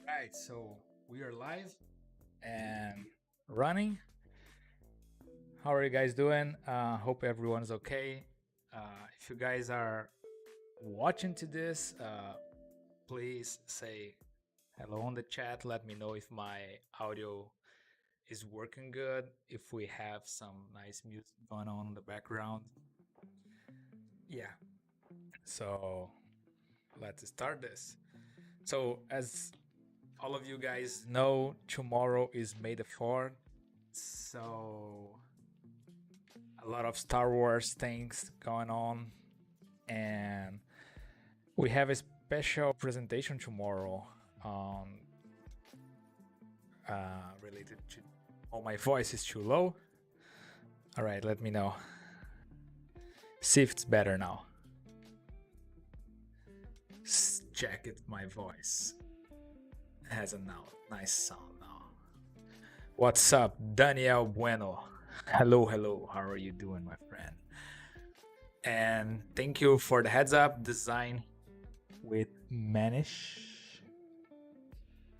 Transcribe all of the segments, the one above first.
Right, so we are live and running. How are you guys doing? Hope everyone's okay. If you guys are watching to this, please say hello on the chat. Let me know if my audio is working good, if we have some nice music going on in the background. Yeah, so let's start this. So, as all of you guys know, tomorrow is May the 4th. So a lot of Star Wars things going on, and we have a special presentation tomorrow related to. Oh, my voice is too low. All right, let me know. See if it's better now. Check it. My voice has a now nice sound now. What's up, Daniel Bueno? Hello, hello. How are you doing, my friend? And thank you for the heads up. Design with Manish.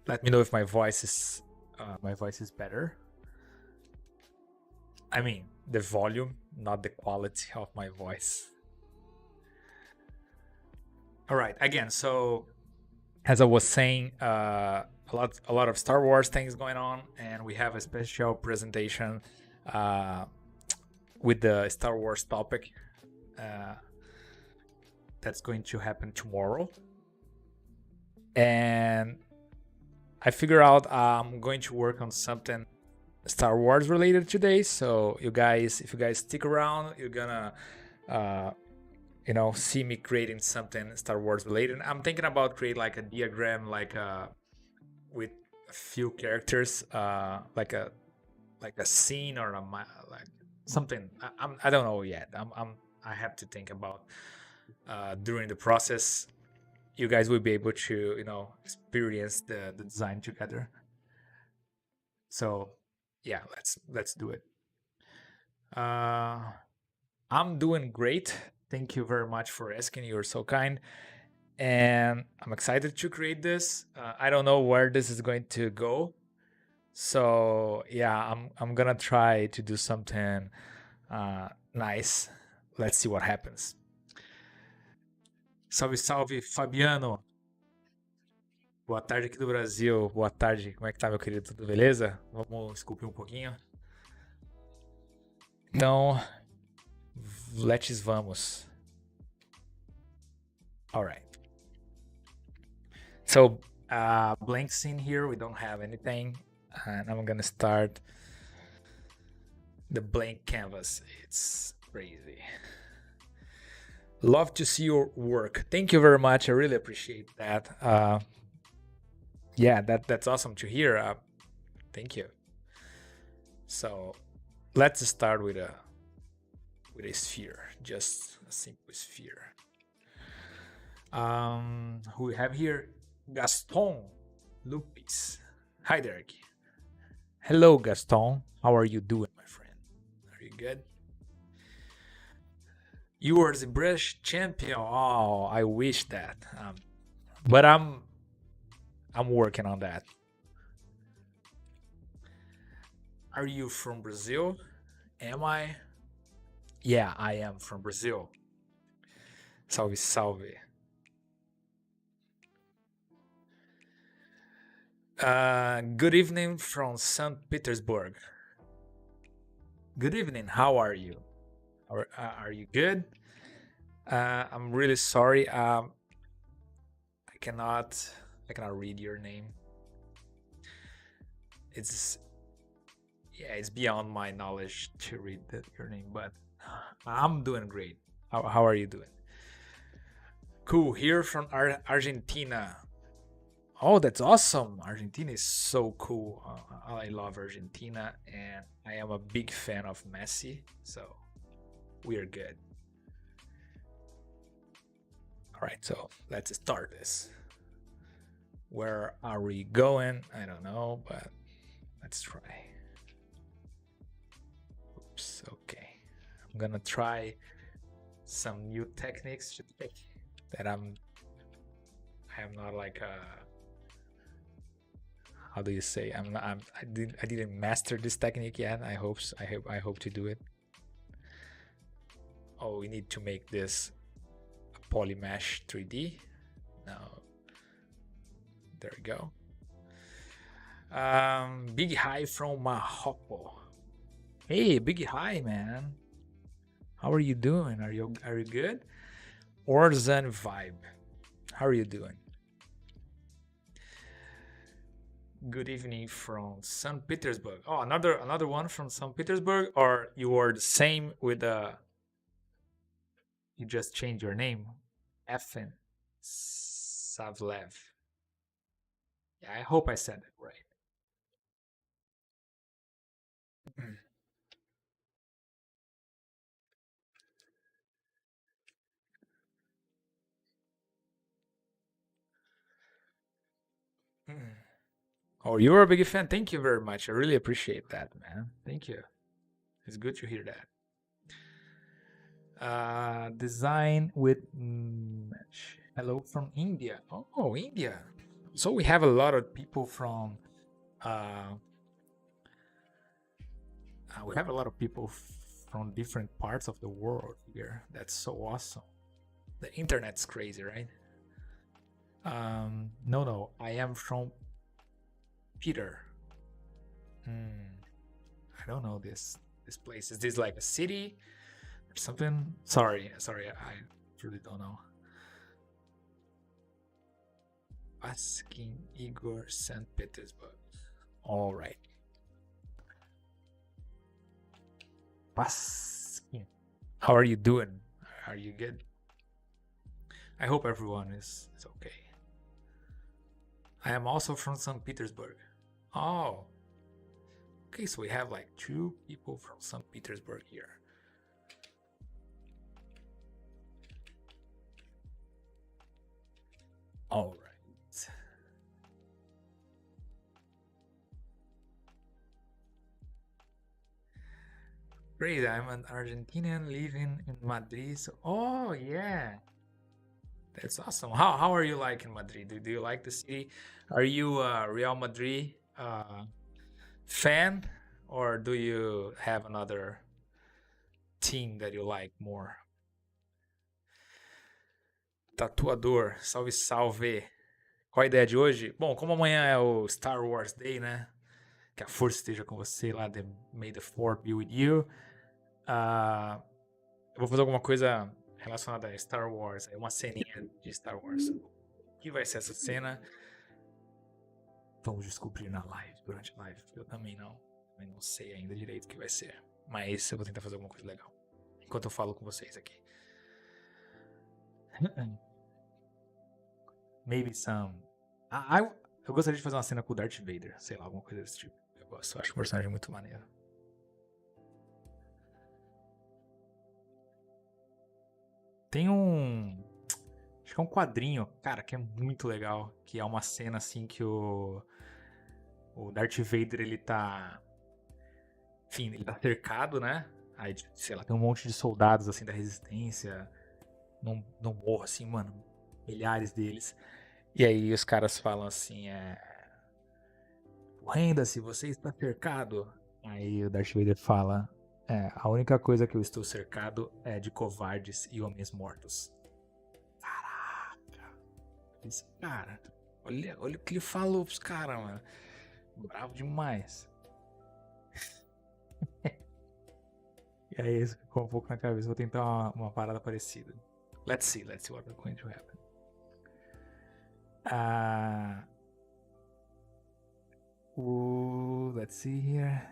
Let me know if my voice is better. I mean, the volume, not the quality of my voice. All right, again, so as I was saying, a lot of Star Wars things going on, and we have a special presentation with the Star Wars topic that's going to happen tomorrow. And I figure out I'm going to work on something Star Wars related today. So if you guys stick around, you're gonna see me creating something Star Wars related. I'm thinking about create like a diagram, like with a few characters, like a scene or like something. I don't know yet. I have to think about during the process. You guys will be able to experience the design together. So yeah, let's do it. I'm doing great. Thank you very much for asking. You're so kind, and I'm excited to create this. I don't know where this is going to go, so yeah, I'm gonna try to do something nice. Let's see what happens. Salve, salve, Fabiano. Boa tarde aqui do Brasil. Boa tarde. Como é que tá, meu querido? Tudo beleza? Vamos esculpir um pouquinho. Então, let's vamos. All right. So, blank scene here. We don't have anything. And I'm gonna start the blank canvas. It's crazy. Love to see your work. Thank you very much. I really appreciate that. Yeah, that's awesome to hear. Thank you. So, let's start with a sphere, just a simple sphere. Who we have here? Gaston Lupis. Hi, Deryck. Hello, Gaston. How are you doing, my friend? Are you good? You are the ZBrush champion. Oh, I wish that. But I'm working on that. Are you from Brazil? Am I? Yeah, I am from Brazil. Salve, salve. Good evening from St. Petersburg. Good evening. How are you? Are you good? I'm really sorry. I cannot read your name. It's beyond my knowledge to read your name, but I'm doing great. How are you doing? Cool. Here from Argentina. Oh, that's awesome. Argentina is so cool. I love Argentina, and I am a big fan of Messi, so we are good. All right, so let's start this. Where are we going? I don't know, but let's try. Oops, okay. I'm gonna try some new techniques that I am not like how do you say? I didn't master this technique yet. I hope to do it. Oh, we need to make this a polymesh 3D. Now, there we go. Big hi from Morocco. Hey, big hi, man. How are you doing? Are you good? Orzan Vibe. How are you doing? Good evening from St. Petersburg. Oh, another one from St. Petersburg, or you are the same with you just changed your name? Efin Savlev. Yeah, I hope I said it right. Oh, you're a big fan. Thank you very much. I really appreciate that, man. Thank you. It's good to hear that. Design with hello from India. Oh, India. So we have a lot of people from from different parts of the world here. That's so awesome. The internet's crazy, right? No, I am from Peter. I don't know this place. Is this like a city or something? Sorry, I really don't know. Asking Igor, St. Petersburg. All right. Paskin. How are you doing? Are you good? I hope everyone is okay. I am also from St. Petersburg. Oh. Okay, so we have like 2 people from St. Petersburg here. All right. Great, I'm an Argentinian living in Madrid. So, oh yeah, that's awesome. How are you like in Madrid? Do you like the city? Are you a Real Madrid fan, or do you have another team that you like more? Tatuador, salve salve. Qual a ideia de hoje? Bom, como amanhã é o Star Wars Day, né? Que a força esteja com você lá, May the Fourth be with you. Eu vou fazer alguma coisa relacionada a Star Wars, uma ceninha de Star Wars. O que vai ser essa cena? Vamos descobrir na live, durante a live. Eu também não sei ainda direito o que vai ser. Mas eu vou tentar fazer alguma coisa legal. Enquanto eu falo com vocês aqui. Maybe some... eu gostaria de fazer uma cena com o Darth Vader. Sei lá, alguma coisa desse tipo. Eu acho o personagem muito maneiro. Tem acho que é um quadrinho, cara, que é muito legal. Que é uma cena assim que o Darth Vader, ele tá... Enfim, ele tá cercado, né? Aí, sei lá, tem um monte de soldados assim da resistência num morro, assim, mano. Milhares deles. E aí os caras falam assim, renda-se, você está cercado. Aí o Darth Vader fala, a única coisa que eu estou cercado é de covardes e homens mortos. Caraca. Esse cara, olha o que ele falou pros caras, mano. Bravo demais. E aí isso ficou um pouco na cabeça. Vou tentar uma parada parecida. Let's see what's going to happen. Let's see here.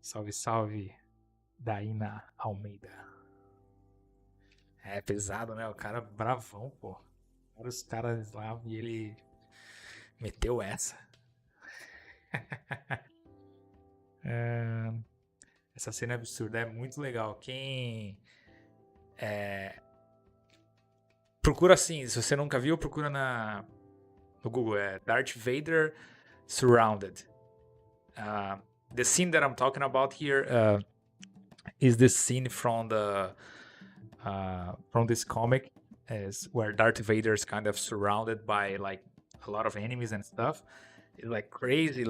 Salve, salve, Daína Almeida. É pesado, né? O cara bravão, pô. Os caras lá e ele meteu essa. Essa cena é absurda, é muito legal. Quem procura assim, se você nunca viu, procura no Google, Darth Vader Surrounded. The scene that I'm talking about here is this scene from from this comic is where Darth Vader is kind of surrounded by like a lot of enemies and stuff. It's like crazy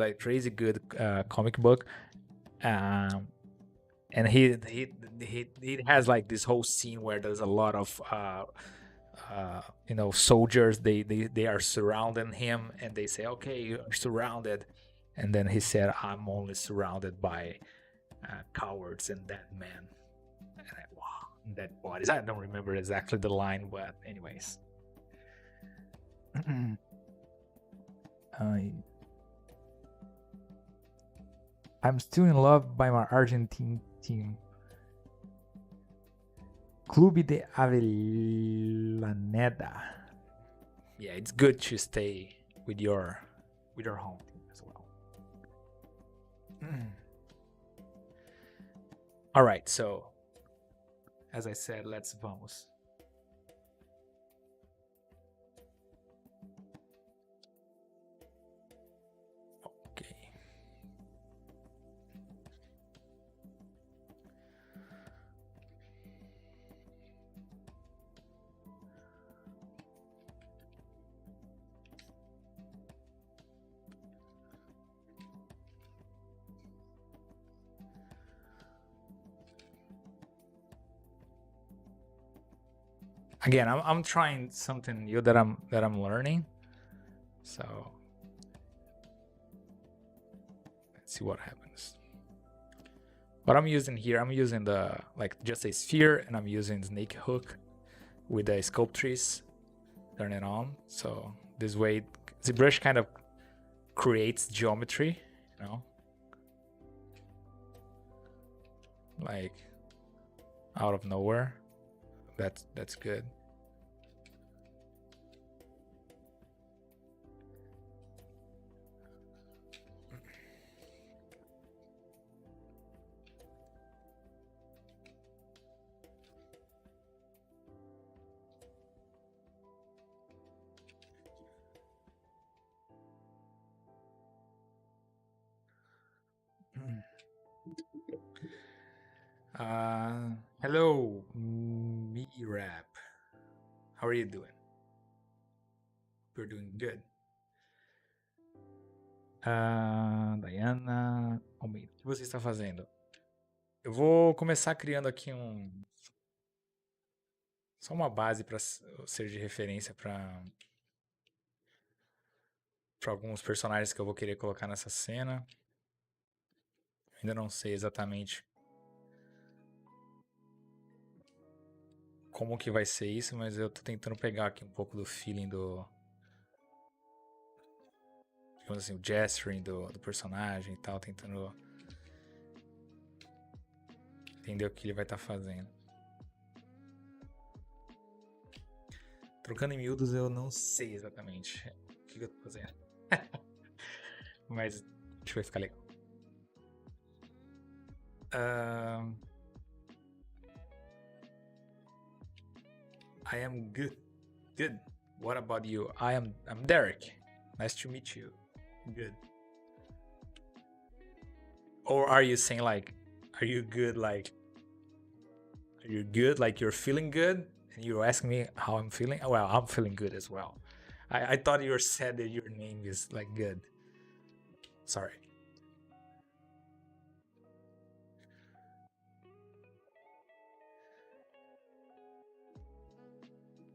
good comic book. Um, and he has like this whole scene where there's a lot of soldiers. They are surrounding him, and they say, "Okay, you're surrounded," and then he said, "I'm only surrounded by cowards and dead men." And wow, dead bodies. I don't remember exactly the line, but anyways. I'm still in love by my Argentine team. Clube de Avellaneda. Yeah, it's good to stay with your home team as well. All right, so as I said, let's vamos. Okay. Again, I'm trying something new that I'm learning. So let's see what happens. What I'm using here, I'm using the just a sphere, and I'm using snake hook with the sculptures. Turn it on. So this way, ZBrush kind of creates geometry, like out of nowhere. That's good. Hello, me rap. How are you doing? We're doing good. Diana Almeida, o que você está fazendo? Eu vou começar criando aqui só uma base para ser de referência para alguns personagens que eu vou querer colocar nessa cena. Ainda não sei exatamente como que vai ser isso, mas eu tô tentando pegar aqui um pouco do feeling digamos assim, o gesturing do personagem e tal, tentando entender o que ele vai estar fazendo. Trocando em miúdos, eu não sei exatamente o que eu tô fazendo. Mas acho que vai ficar legal. I am good. Good. What about you? I'm Deryck. Nice to meet you. Good. Or are you saying like, are you good? Like, are you good? Like you're feeling good, and you're asking me how I'm feeling. Well, I'm feeling good as well. I thought you said that your name is like good. Sorry.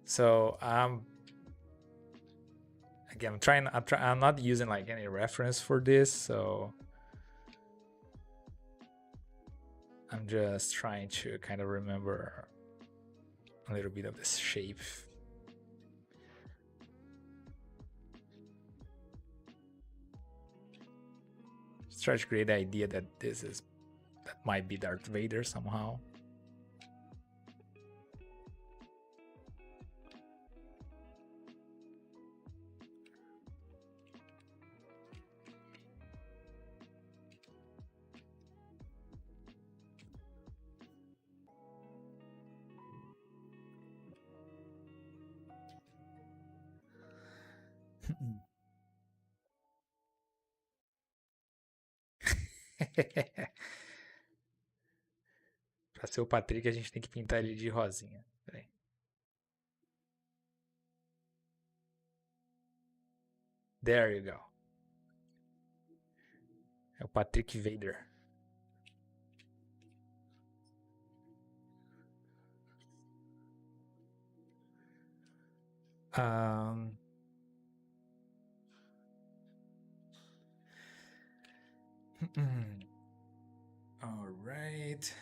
So again, I'm not using like any reference for this, so I'm just trying to kind of remember a little bit of this shape. Just try to create the idea that that might be Darth Vader somehow. Pra ser o Patrick, a gente tem que pintar ele de rosinha. Peraí. There you go. É o Patrick Vader. All right.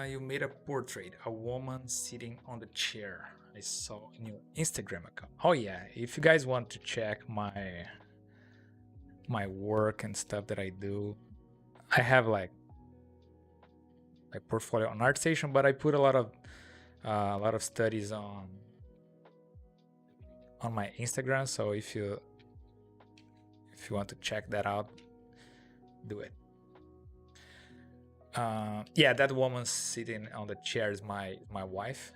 You made a portrait, a woman sitting on the chair. I saw in your Instagram account. Oh yeah, if you guys want to check my work and stuff that I do, I have like my portfolio on ArtStation, but I put a lot of studies on my Instagram. So if you want to check that out, do it. Yeah, that woman sitting on the chair is my wife.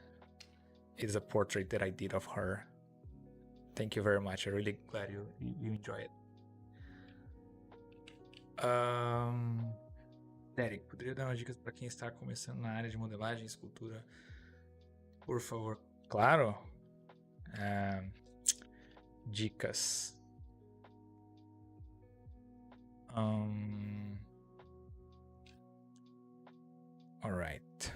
It is a portrait that I did of her. Thank you very much. I'm really glad you enjoy it. Deryck, poderia dar umas dicas para quem está começando na área de modelagem e escultura? Por favor. Claro. Dicas. Alright.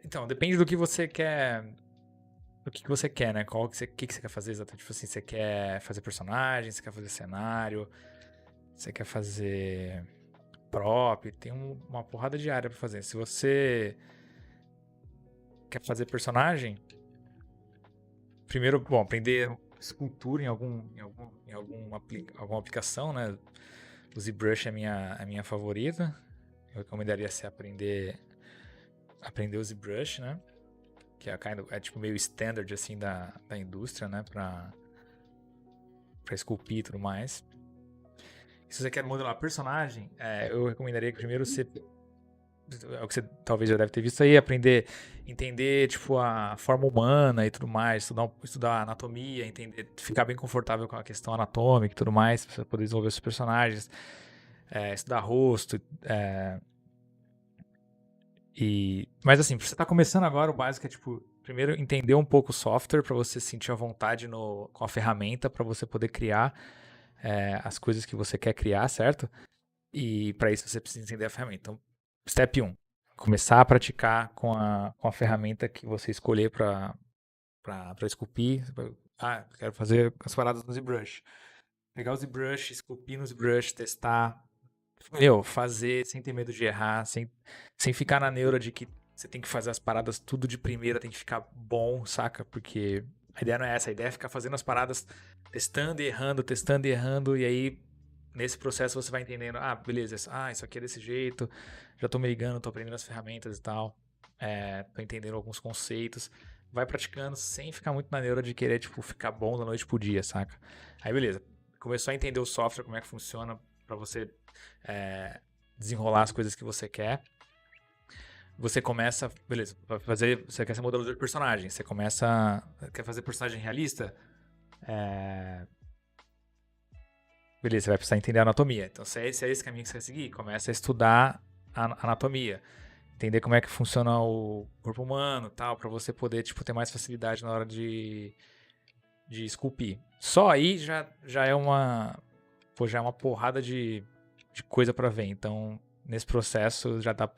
Então, depende do que você quer. Do que você quer, né? O que você quer fazer exatamente? Tipo assim, você quer fazer personagem, você quer fazer cenário, você quer fazer prop, tem uma porrada de área pra fazer. Se você quer fazer personagem, primeiro, bom, aprender escultura em alguma aplicação, né? O ZBrush é a minha favorita. Eu recomendaria você aprender o ZBrush, né? Que é tipo meio standard assim da indústria, né? Pra esculpir e tudo mais. E se você quer modelar personagem, eu recomendaria que primeiro você... É o que você talvez já deve ter visto aí, entender tipo a forma humana e tudo mais, estudar anatomia, ficar bem confortável com a questão anatômica e tudo mais, pra você poder desenvolver os personagens, estudar rosto, mas assim, pra você tá começando agora, o básico é tipo, primeiro entender um pouco o software pra você sentir a vontade com a ferramenta pra você poder criar as coisas que você quer criar, certo? E pra isso você precisa entender a ferramenta. Então, step 1, começar a praticar com a ferramenta que você escolher pra esculpir. Quero fazer as paradas no ZBrush. Pegar o ZBrush, esculpir no ZBrush, testar. Fazer sem ter medo de errar, sem ficar na neura de que você tem que fazer as paradas tudo de primeira, tem que ficar bom, saca? Porque a ideia não é essa, a ideia é ficar fazendo as paradas testando e errando, e aí nesse processo você vai entendendo, beleza, isso aqui é desse jeito, já tô me ligando, tô aprendendo as ferramentas e tal, tô entendendo alguns conceitos, vai praticando sem ficar muito na neura de querer, tipo, ficar bom da noite pro dia, saca? Aí beleza, começou a entender o software, como é que funciona pra você desenrolar as coisas que você quer. Você começa, beleza, você quer ser modelador de personagem, quer fazer personagem realista, beleza, você vai precisar entender a anatomia. Então, se é esse caminho que você quer seguir, começa a estudar a anatomia, entender como é que funciona o corpo humano, tal, para você poder tipo ter mais facilidade na hora de esculpir. Só aí já é uma porrada de coisa para ver. Então, nesse processo já dá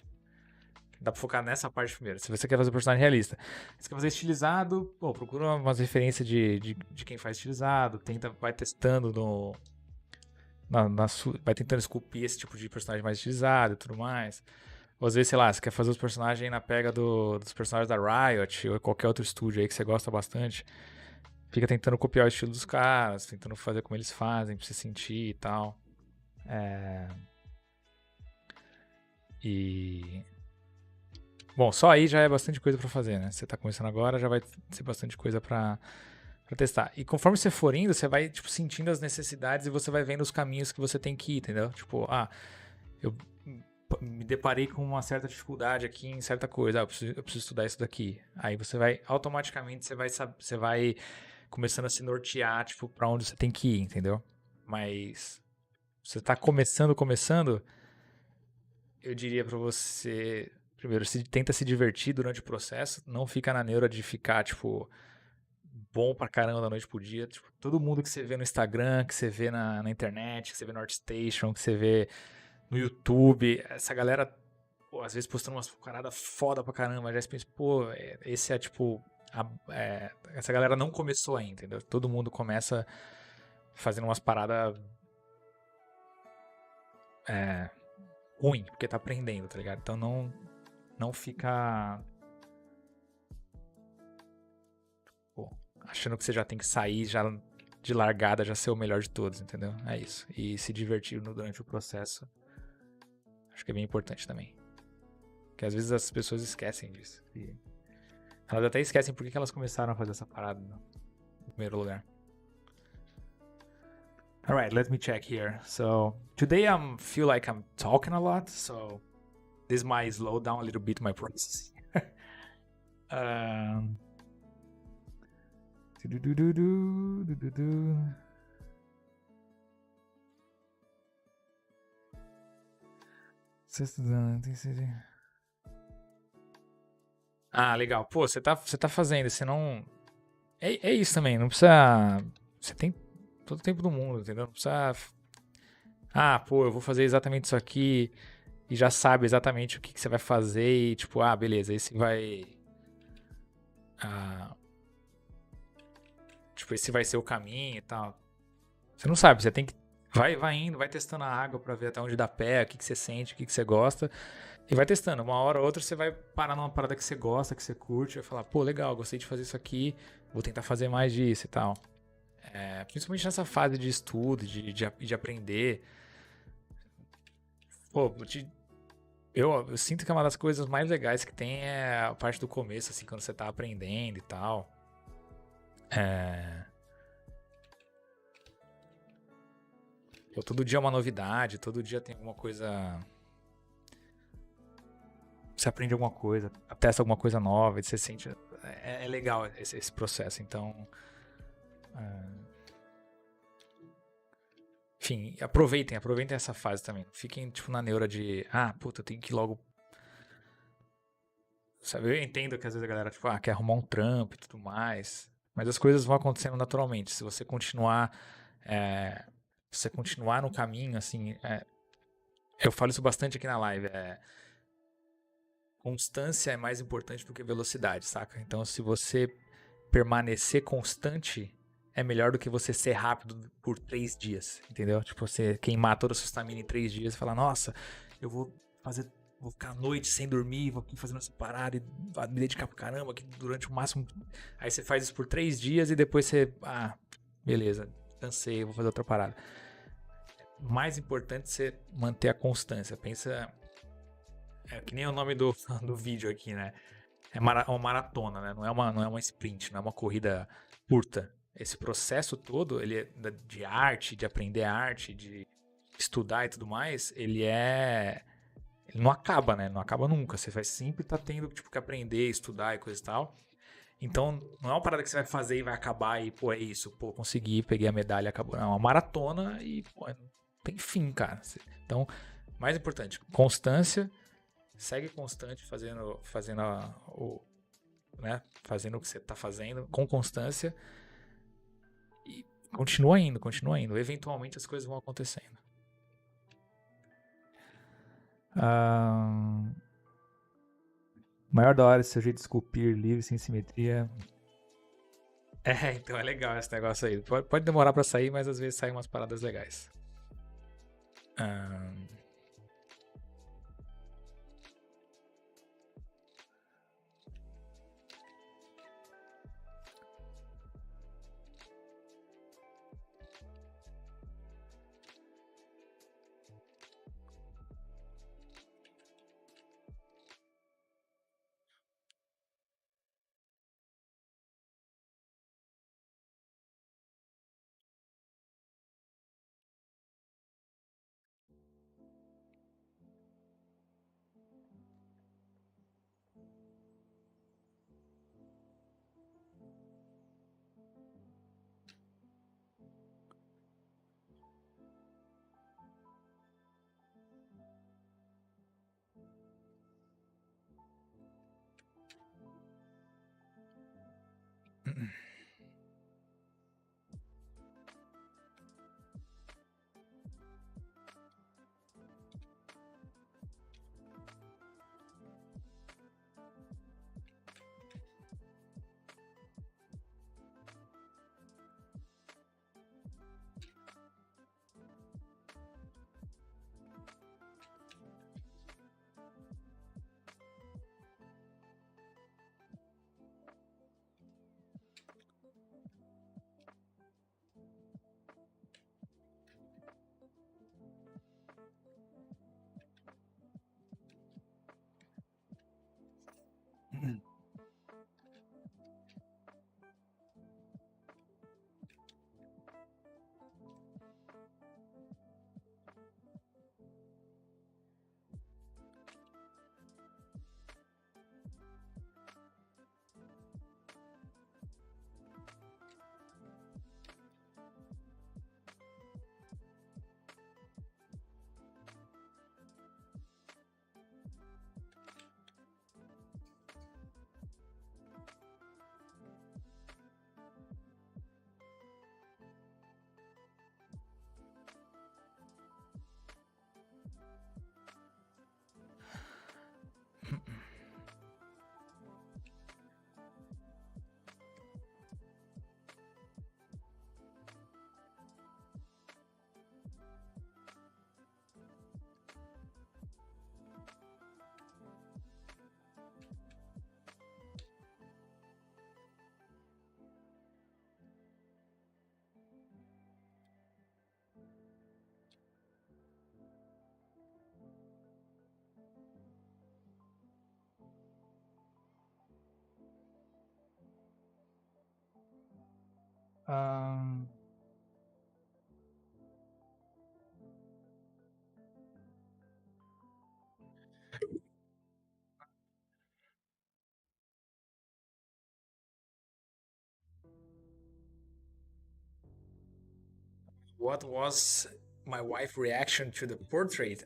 pra focar nessa parte primeiro. Se você quer fazer personagem realista, você quer fazer estilizado, procura umas referências de quem faz estilizado, vai testando vai tentando esculpir esse tipo de personagem mais estilizado e tudo mais. Ou às vezes, sei lá, você quer fazer os personagens na pega dos personagens da Riot ou qualquer outro estúdio aí que você gosta bastante. Fica tentando copiar o estilo dos caras, tentando fazer como eles fazem, pra você sentir e tal. Bom, só aí já é bastante coisa pra fazer, né? Você tá começando agora, já vai ser bastante coisa pra testar. E conforme você for indo, você vai, tipo, sentindo as necessidades e você vai vendo os caminhos que você tem que ir, entendeu? Tipo, eu me deparei com uma certa dificuldade aqui em certa coisa. Eu preciso estudar isso daqui. Aí você vai, automaticamente, você vai começando a se nortear, tipo, pra onde você tem que ir, entendeu? Mas você tá começando, eu diria pra você, primeiro, tenta se divertir durante o processo, não fica na neura de ficar, tipo, bom pra caramba da noite pro dia. Tipo, todo mundo que você vê no Instagram, que você vê na internet, que você vê no ArtStation, que você vê no YouTube, essa galera, pô, às vezes postando umas paradas foda pra caramba, já se pensa, pô, esse é tipo, essa galera não começou ainda, entendeu? Todo mundo começa fazendo umas paradas ruim, porque tá aprendendo, tá ligado? Então não fica, pô, achando que você já tem que sair já de largada, já ser o melhor de todos, entendeu? É isso. E se divertir durante o processo, acho que é bem importante também. Porque às vezes as pessoas esquecem disso. E elas até esquecem por que elas começaram a fazer essa parada no primeiro lugar. Alright, let me check here. So today I feel like I'm talking a lot, so this might slow down a little bit my process. um, Ah, legal. Pô, você tá fazendo, você não. É isso também, não precisa. Você tem todo o tempo do mundo, entendeu? Não precisa. Ah, pô, eu vou fazer exatamente isso aqui e já sabe exatamente o que você vai fazer e tipo, ah, beleza, esse vai. Ah, tipo, esse vai ser o caminho e tal. Você não sabe, você tem que. Vai indo, vai testando a água pra ver até onde dá pé, o que você sente, o que você gosta. E vai testando. Uma hora ou outra você vai parar numa parada que você gosta, que você curte, vai falar, pô, legal, gostei de fazer isso aqui, vou tentar fazer mais disso e tal. Principalmente nessa fase de estudo, de aprender. Pô, eu sinto que uma das coisas mais legais que tem é a parte do começo, assim, quando você tá aprendendo e tal. Pô, todo dia é uma novidade, todo dia tem alguma coisa. Você aprende alguma coisa, testa alguma coisa nova, e você sente. É legal esse processo, então. Enfim, aproveitem essa fase também. Fiquem, tipo, na neura de, ah, puta, eu tenho que ir logo. Sabe, eu entendo que às vezes a galera, tipo, quer arrumar um trampo e tudo mais. Mas as coisas vão acontecendo naturalmente. Se você continuar. É, se você continuar no caminho, assim. Eu falo isso bastante aqui na live. Constância é mais importante do que velocidade, saca? Então, se você permanecer constante, é melhor do que você ser rápido por 3 dias, entendeu? Tipo, você queimar toda a sua estamina em 3 dias e falar, nossa, eu vou ficar a noite sem dormir, vou aqui fazendo essa parada e me dedicar pro caramba aqui durante o máximo. Aí você faz isso por 3 dias e depois você, beleza, cansei, vou fazer outra parada. Mais importante é você manter a constância. Pensa, que nem o nome do vídeo aqui, né? É uma maratona, né? Não é uma sprint, não é uma corrida curta. Esse processo todo, ele é de arte, de aprender arte, de estudar e tudo mais, ele não acaba, né? Não acaba nunca. Você vai sempre estar tendo tipo, que aprender, estudar e coisa e tal. Então, não é uma parada que você vai fazer e vai acabar e, pô, é isso. Pô, consegui, peguei a medalha, acabou. Não, é uma maratona e, pô, não tem fim, cara. Então, mais importante, constância. Segue constante fazendo o que você está fazendo com constância e continua indo. Eventualmente as coisas vão acontecendo. Maior da hora seu jeito de esculpir livre, sem simetria. Então é legal esse negócio aí. Pode demorar para sair, mas às vezes saem umas paradas legais. Um, what was my wife's reaction to the portrait?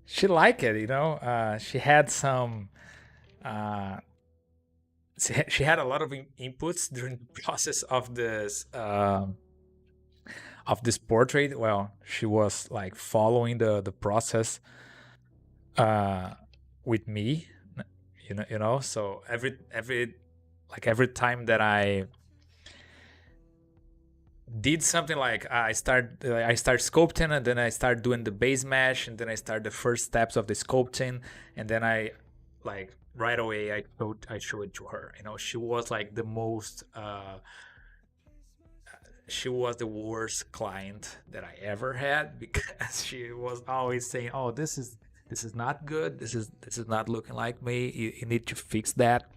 She liked it, you know. She had some. Uh, she had a lot of inputs during the process of this portrait. Well, she was like following the process uh, with me, you know. So every time that I did something, like I start sculpting, and then I start doing the base mesh, and then I start the first steps of the sculpting, and then I like right away I show it to her. You know, she was like the most she was the worst client that I ever had because she was always saying, "Oh, this is not good. This is not looking like me. You need to fix that.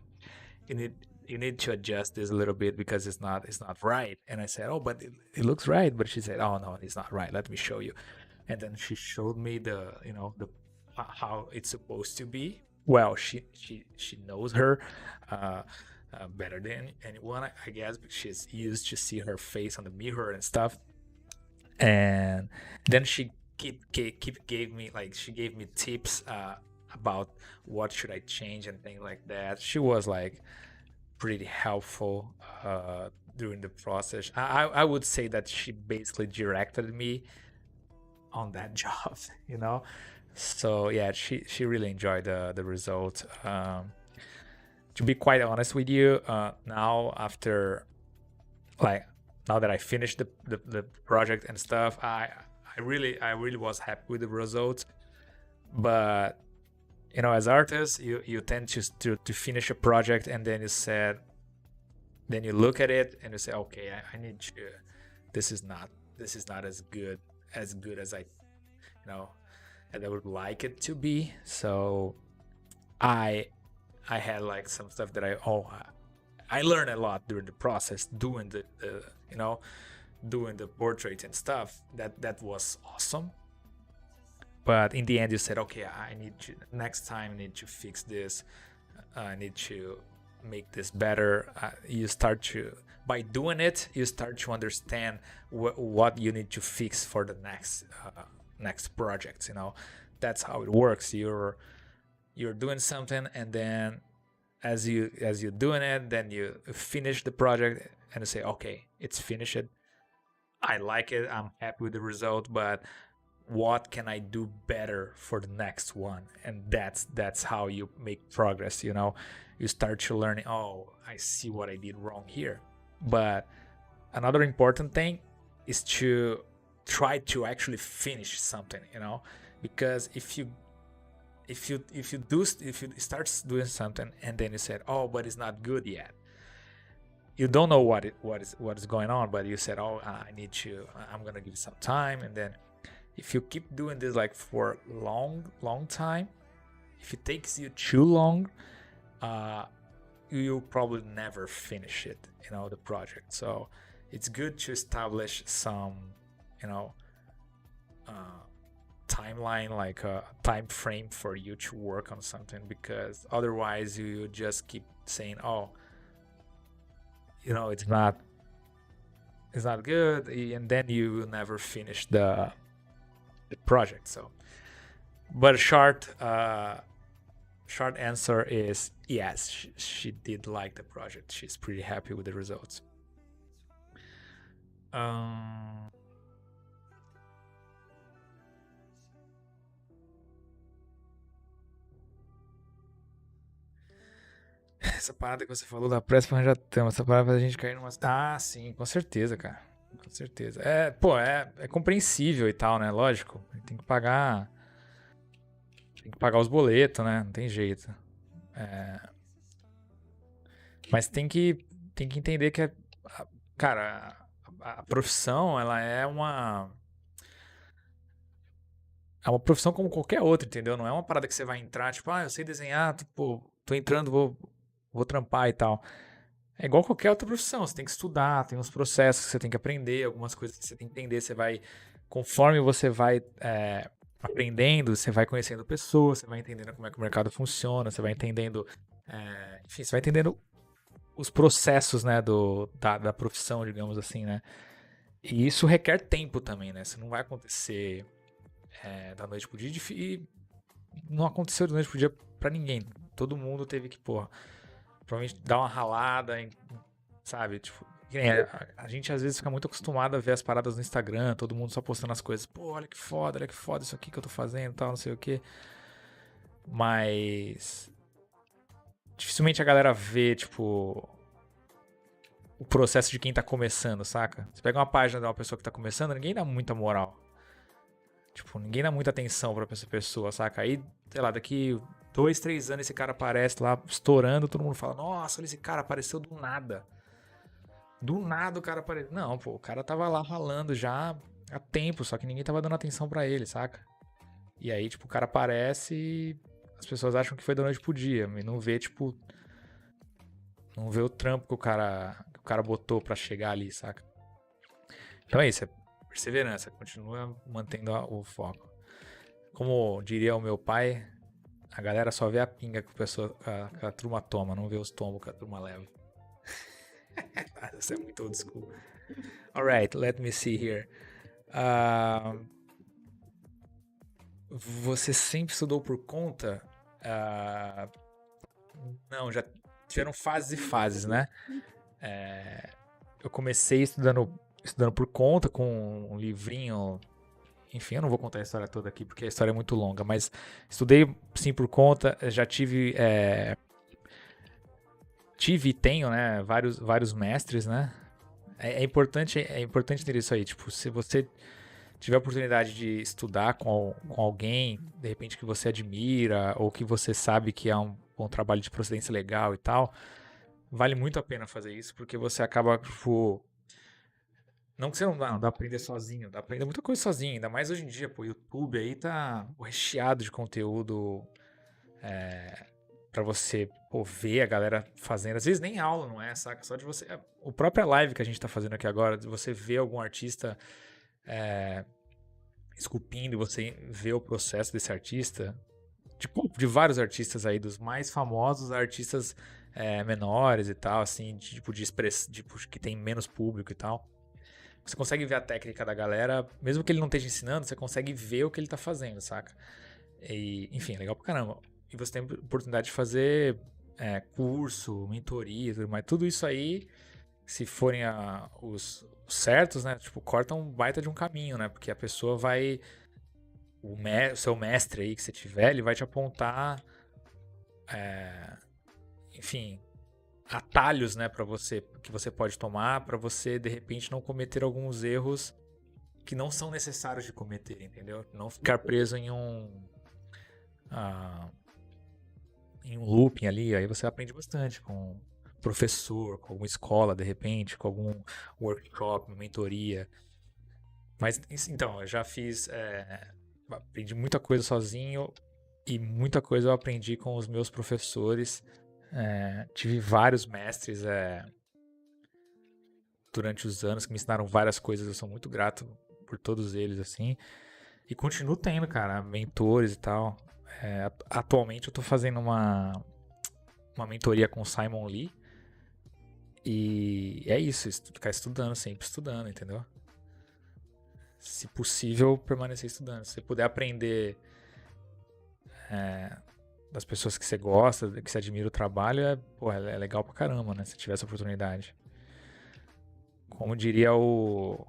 You need you need to adjust this a little bit because it's not right." And I said, "Oh, but it looks right." But she said, "Oh no, it's not right. Let me show you." And then she showed me the how it's supposed to be. Well, she knows her uh, better than anyone, I guess, because she's used to see her face on the mirror and stuff. And then she keep gave me like she gave me tips about what should I change and things like that. She was like pretty helpful during the process. I would say that she basically directed me on that job, you know. So yeah, she really enjoyed the result. To be quite honest with you, now after like now that I finished the project and stuff, I really was happy with the results. But you know, as artists, you tend to finish a project, and then you look at it and you say, okay, I need to. This is not as good as know as I would like it to be. So I I had like some stuff that I learned a lot during the process doing the you know doing the portraits and stuff. That was awesome. But in the end, you said, okay, I need to next time I need to fix this. I need to make this better. You start to by doing it, you start to understand what you need to fix for the next projects. You know, that's how it works. You're doing something, and then as you're doing it, then you finish the project and you say, okay, it's finished. I like it. I'm happy with the result, but what can I do better for the next one? And that's how you make progress. You start to learn. Oh, I see what I did wrong here. But another important thing is to try to actually finish something. Because if you start doing something and then you said, oh, but it's not good yet, you don't know what is going on, but you said, oh, I'm gonna give it some time. And then if you keep doing this like for long time, if it takes you too long, you'll probably never finish it, the project. So it's good to establish some you know uh, timeline, like a time frame for you to work on something, because otherwise you just keep saying, oh, it's not good, and then you will never finish the project. So, but short answer is yes, she did like the project. She's pretty happy with the results. um Essa parada que você falou da pressa pra arranjar tema, essa parada pra gente cair numa. Ah, sim, com certeza, cara. Com certeza. Pô, é compreensível e tal, né? Lógico. Tem que pagar. Tem que pagar os boletos, né? Não tem jeito. Mas tem que entender que, cara, a profissão, ela é uma profissão como qualquer outra, entendeu? Não é uma parada que você vai entrar, tipo, eu sei desenhar, tipo, tô entrando, vou trampar e tal. É igual qualquer outra profissão, você tem que estudar, tem uns processos que você tem que aprender, algumas coisas que você tem que entender, conforme você vai aprendendo, você vai conhecendo pessoas, você vai entendendo como é que o mercado funciona, você vai entendendo, enfim, você vai entendendo os processos, né, da profissão, digamos assim, né? E isso requer tempo também, né? Isso não vai acontecer da noite pro dia e não aconteceu da noite pro dia pra ninguém. Todo mundo teve que, pô, provavelmente dar uma ralada, sabe? Tipo, a gente às vezes fica muito acostumado a ver as paradas no Instagram, todo mundo só postando as coisas. Pô, olha que foda isso aqui que eu tô fazendo, tal, não sei o quê. Mas dificilmente a galera vê, tipo, o processo de quem tá começando, saca? Você pega uma página de uma pessoa que tá começando, ninguém dá muita moral. Tipo, ninguém dá muita atenção pra essa pessoa, saca? Aí, sei lá, daqui 2, 3 anos esse cara aparece lá estourando, todo mundo fala, nossa, olha esse cara, apareceu do nada. Do nada o cara apareceu. Não, pô, o cara tava lá ralando já há tempo, só que ninguém tava dando atenção pra ele, saca? E aí, tipo, o cara aparece e as pessoas acham que foi da noite pro dia, e não vê, tipo, não vê o trampo que o cara botou pra chegar ali, saca? Então é isso, é perseverança, continua mantendo o foco. Como diria o meu pai, a galera só vê a pinga que a turma toma, não vê os tombos que a turma leva. Isso é muito old school. Alright, let me see here. Você sempre estudou por conta? Não, já tiveram fases e fases, né? Eu comecei estudando por conta com um livrinho. Enfim, eu não vou contar a história toda aqui porque a história é muito longa, mas estudei sim por conta. Já tive e tenho, né, vários mestres, né? É importante ter isso aí. Tipo, se você tiver a oportunidade de estudar com alguém, de repente que você admira ou que você sabe que é um trabalho de procedência legal e tal, vale muito a pena fazer isso, porque você acaba, tipo, não que você não dá pra aprender sozinho, dá pra aprender muita coisa sozinho, ainda mais hoje em dia, pô, o YouTube aí tá recheado de conteúdo pra você, pô, ver a galera fazendo, às vezes nem aula, não é, saca? Só de você, o própria live que a gente tá fazendo aqui agora, de você ver algum artista esculpindo e você vê o processo desse artista, de vários artistas aí, dos mais famosos a artistas menores e tal, assim, tipo de express, tipo, que tem menos público e tal. Você consegue ver a técnica da galera, mesmo que ele não esteja ensinando, você consegue ver o que ele tá fazendo, saca? E, enfim, é legal pra caramba. E você tem a oportunidade de fazer curso, mentoria, tudo mais. Tudo isso aí, se forem os certos, né? Tipo, corta um baita de um caminho, né? Porque a pessoa vai. O seu mestre aí que você tiver, ele vai te apontar, enfim, atalhos, né, para você que você pode tomar para você de repente não cometer alguns erros que não são necessários de cometer, entendeu? Não ficar preso em um looping ali, aí você aprende bastante com professor, com alguma escola de repente, com algum workshop, uma mentoria. Mas então, eu já fiz, aprendi muita coisa sozinho e muita coisa eu aprendi com os meus professores. Tive vários mestres durante os anos que me ensinaram várias coisas. Eu sou muito grato por todos eles, assim. E continuo tendo, cara, mentores e tal. Atualmente eu tô fazendo uma mentoria com o Simon Lee. E é isso, ficar estudando, sempre estudando, entendeu? Se possível, permanecer estudando. Se você puder aprender das pessoas que você gosta, que você admira o trabalho, é legal pra caramba, né? Se tiver essa oportunidade. Como diria o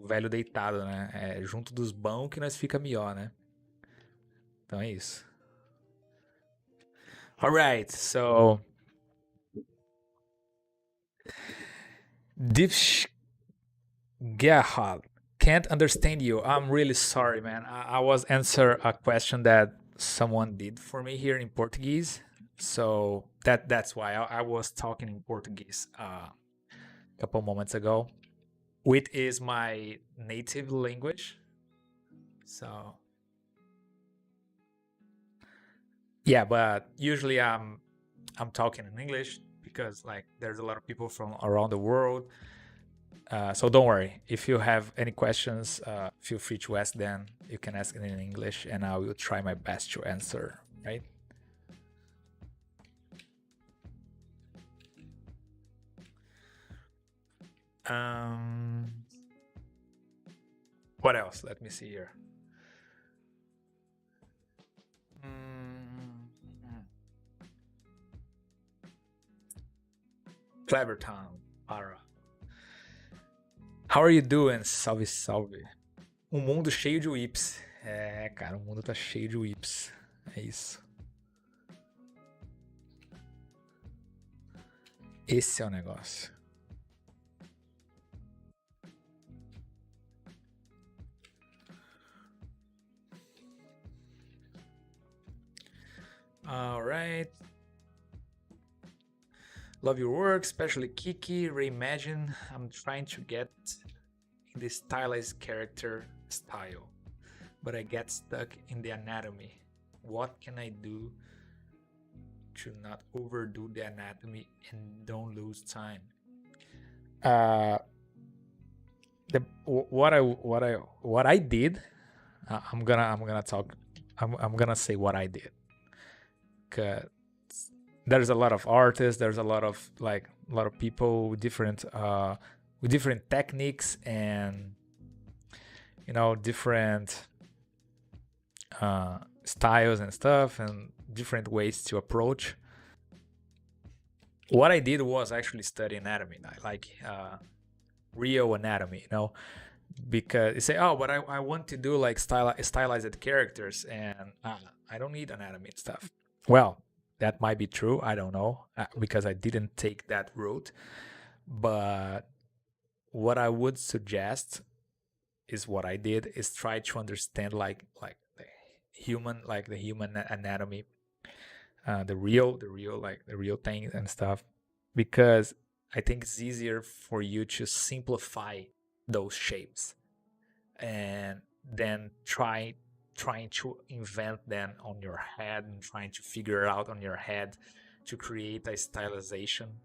velho deitado, né? É junto dos bons que nós fica melhor, né? Então é isso. Alright, so Divsh Gerhard, can't understand you. I'm really sorry, man. I was answer a question that someone did for me here in Portuguese, so that's why I was talking in Portuguese a couple moments ago, which is my native language. So yeah, but usually I'm talking in English because like there's a lot of people from around the world. So don't worry. If you have any questions, feel free to ask them. You can ask it in English, and I will try my best to answer. Right? What else? Let me see here. Clever Town, para. How are you doing? Salve, salve. Um mundo cheio de whips. É, cara, o mundo tá cheio de whips. É isso. Esse é o negócio. All right. Love your work, especially Kiki, Reimagine. I'm trying to get in the stylized character style, but I get stuck in the anatomy. What can I do to not overdo the anatomy and don't lose time? What I did, I'm gonna talk. I'm gonna say what I did. 'Cause there's a lot of artists, there's a lot of people with different techniques and different styles and stuff and different ways to approach. What I did was actually study anatomy, like real anatomy, because you say, oh, but I want to do like stylized characters and I don't need anatomy and stuff. Well, that might be true. I don't know because I didn't take that route. But what I would suggest is what I did is try to understand like the human anatomy, the real thing and stuff, because I think it's easier for you to simplify those shapes and then trying to invent them on your head and trying to figure it out on your head to create a stylization,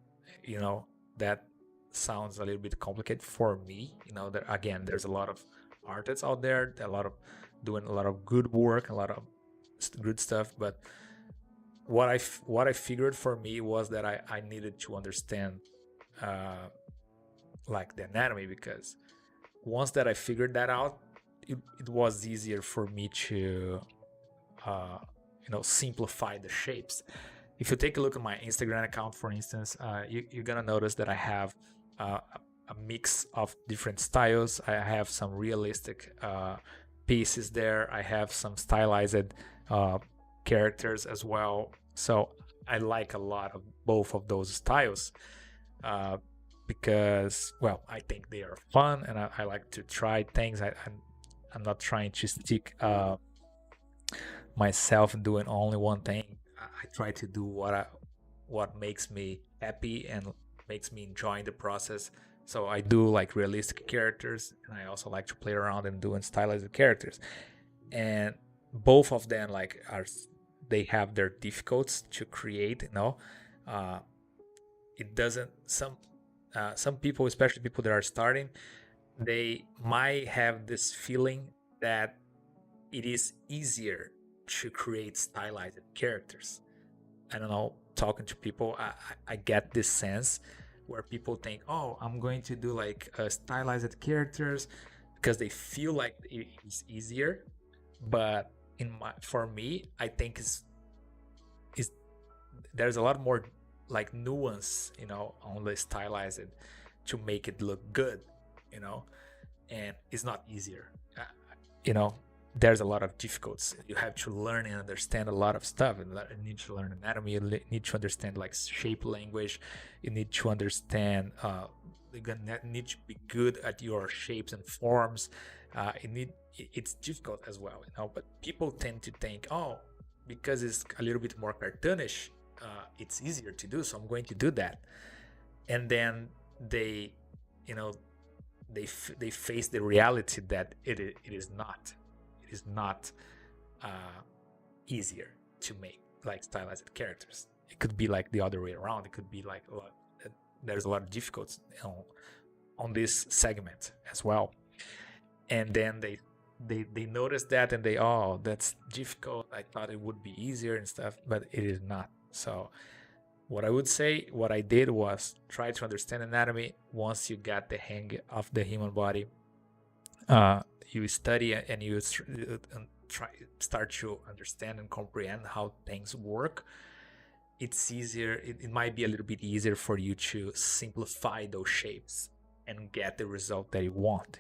that sounds a little bit complicated for me. That again, there's a lot of artists out there, doing a lot of good work, a lot of good stuff. But what I figured for me was that I needed to understand like the anatomy, because once that I figured that out, it was easier for me to simplify the shapes. If you take a look at my Instagram account, for instance, you're gonna notice that I have a mix of different styles. I have some realistic pieces there. I have some stylized characters as well. So I like a lot of both of those styles because, well, I think they are fun and I like to try things. I'm not trying to stick myself doing only one thing. I try to do what makes me happy and makes me enjoying the process. So I do like realistic characters, and I also like to play around and doing stylized characters. And both of them they have their difficulties to create. It doesn't. Some people, especially people that are starting, they might have this feeling that it is easier to create stylized characters. I don't know, talking to people, I get this sense where people think, oh, I'm going to do like stylized characters because they feel like it's easier. But for me, I think there's a lot more like nuance, on the stylized to make it look good, and it's not easier. There's a lot of difficulties. You have to learn and understand a lot of stuff. You need to learn anatomy. You need to understand like shape language. You need to understand. You need to be good at your shapes and forms. It's difficult as well, But people tend to think, oh, because it's a little bit more cartoonish, it's easier to do, so I'm going to do that. And then they face the reality that it is not. It is not easier to make like stylized characters. it could be like the other way around. It could be like there's a lot of difficulties on this segment as well. And then they noticed that, and oh, that's difficult. I thought it would be easier and stuff, but it is not. So what I would say, what I did was try to understand anatomy. Once you got the hang of the human body, you study and you start to understand and comprehend how things work. It's easier. It might be a little bit easier for you to simplify those shapes and get the result that you want.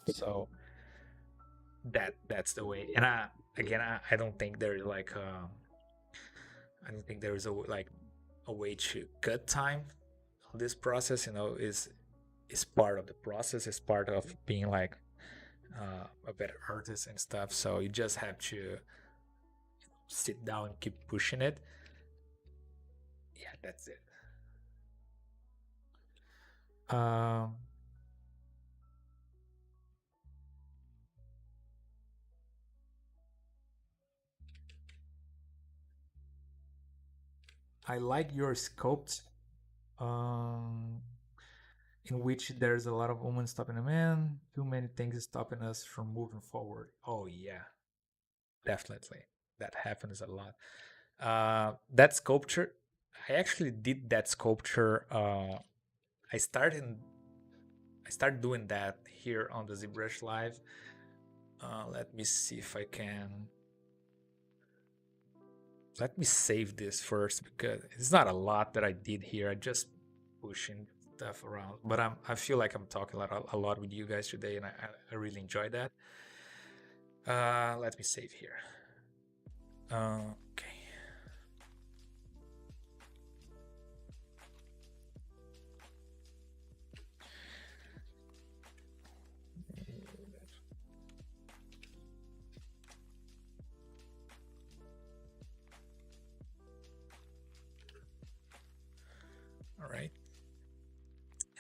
So that's the way. And I don't think there is like I don't think there is a way to cut time on this process. Is part of the process. It's part of being like a better artist and stuff. So you just have to sit down and keep pushing it. Yeah, that's it. I like your sculpt, in which there's a lot of women stopping a man. Too many things stopping us from moving forward. Oh yeah, definitely. That happens a lot. That sculpture, I actually did that sculpture. I started doing that here on the ZBrush Live. Let me see if I can. Let me save this first, because it's not a lot that I did here. I just pushing stuff around, but I feel like I'm talking a lot with you guys today, and I really enjoy that. Let me save here. Okay. All right.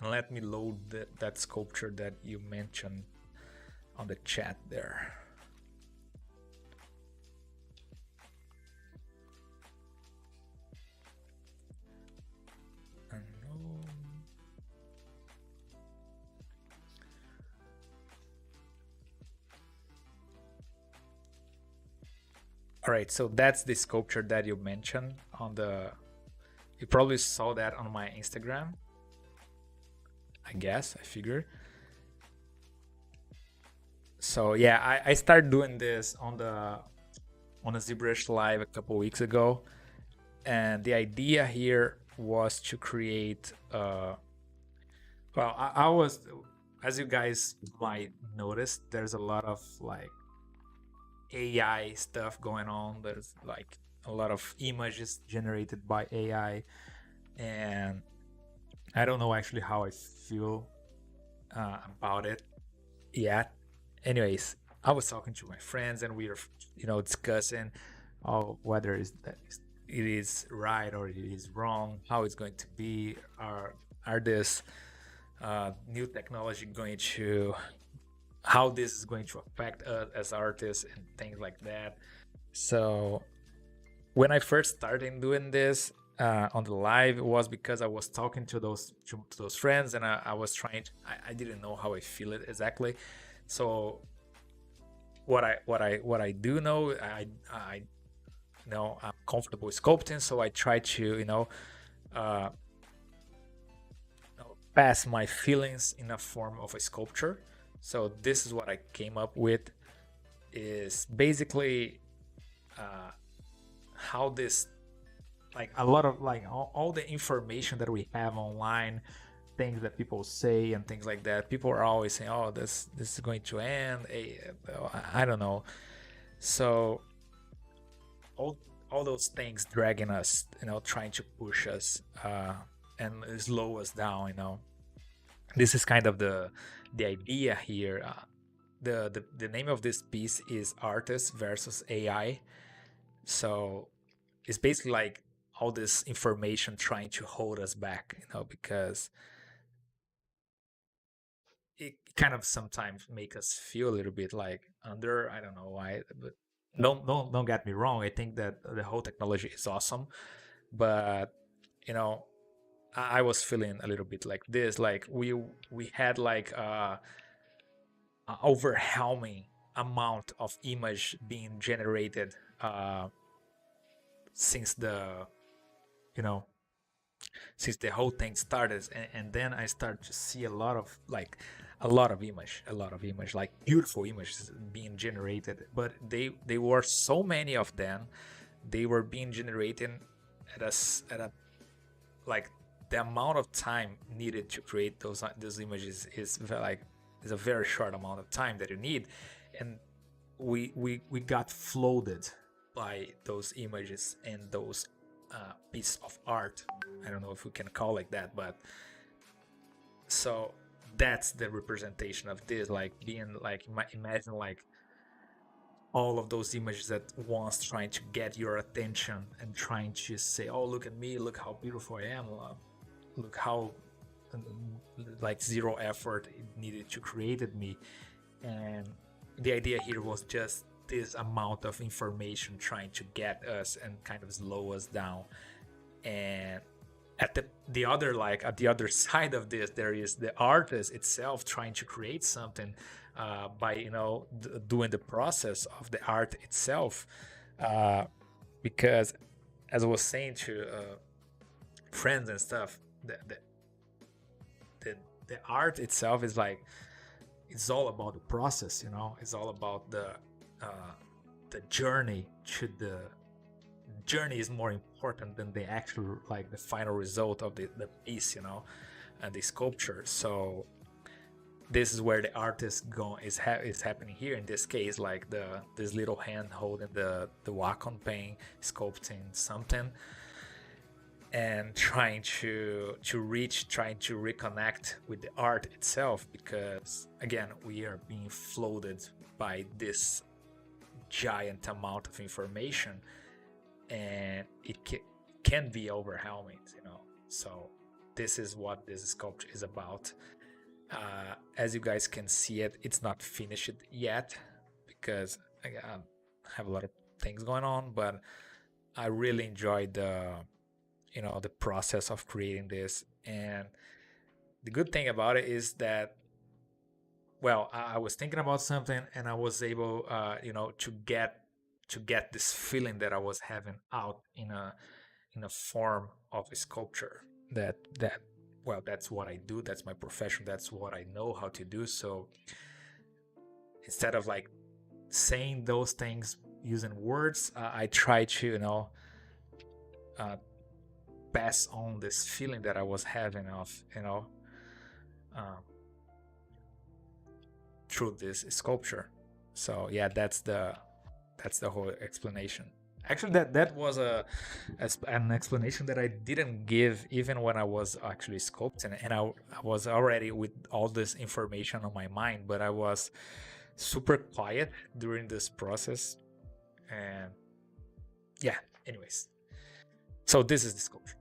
And let me load that sculpture that you mentioned on the chat there. All right, so that's the sculpture that you mentioned on the. You probably saw that on my Instagram. I guess, I figure. So yeah, I started doing this on the ZBrush Live a couple weeks ago, and the idea here was to create. Well, I was, as you guys might notice, there's a lot of like AI stuff going on. There's like a lot of images generated by AI, and I don't know actually how I feel about it yet. Anyways, I was talking to my friends, and we were, discussing whether it is right or it is wrong, how it's going to be. Are this new technology going to, how this is going to affect us as artists and things like that. So when I first started doing this on the live, it was because I was talking to those friends, and I was trying to, I didn't know how I feel it exactly. So what I do know, I know I'm comfortable with sculpting, so I try to pass my feelings in a form of a sculpture. So this is what I came up with, is basically how this, like a lot of like all the information that we have online, things that people say and things like that. People are always saying, "Oh, this is going to end." I don't know. So all those things dragging us, trying to push us and slow us down. This is kind of the idea here. The name of this piece is Artist versus AI. So it's basically like all this information trying to hold us back, because it kind of sometimes make us feel a little bit like under. I don't know why, but don't get me wrong. I think that the whole technology is awesome. but you know, I was feeling a little bit like this, like we had like a overwhelming amount of image being generated since the you know since the whole thing started, and then I started to see a lot of image, like beautiful images being generated, but they were so many of them. They were being generated at a like the amount of time needed to create those images is a very short amount of time that you need, and we got flooded by those images and those piece of art. I don't know if we can call it that, but so that's the representation of this, like being like imagine like all of those images at once trying to get your attention and trying to say, oh, look at me, look how beautiful I am, look how like zero effort it needed to create me. And the idea here was just this amount of information trying to get us and kind of slow us down. And at the other, like at the other side of this, there is the artist itself trying to create something by doing the process of the art itself, because as I was saying to friends and stuff, the art itself is like, it's all about the process, it's all about the journey. The journey is more important than the actual, like the final result of the piece, and the sculpture. So this is where the artist is happening here in this case, like this little hand holding the Wacom pen, sculpting something and trying to reconnect with the art itself, because again we are being flooded by this giant amount of information, and it can be overwhelming, so this is what this sculpture is about. As you guys can see it's not finished yet, because I have a lot of things going on, but I really enjoyed the process of creating this. And the good thing about it is that, well, I was thinking about something and I was able to get this feeling that I was having out in a form of a sculpture. That well, that's what I do, that's my profession, that's what I know how to do. So instead of like saying those things using words, I try to pass on this feeling that I was having of through this sculpture. So yeah, that's the whole explanation. Actually, that was an explanation that I didn't give even when I was actually sculpting, and I was already with all this information on my mind, but I was super quiet during this process. And yeah, anyways, so this is the sculpture.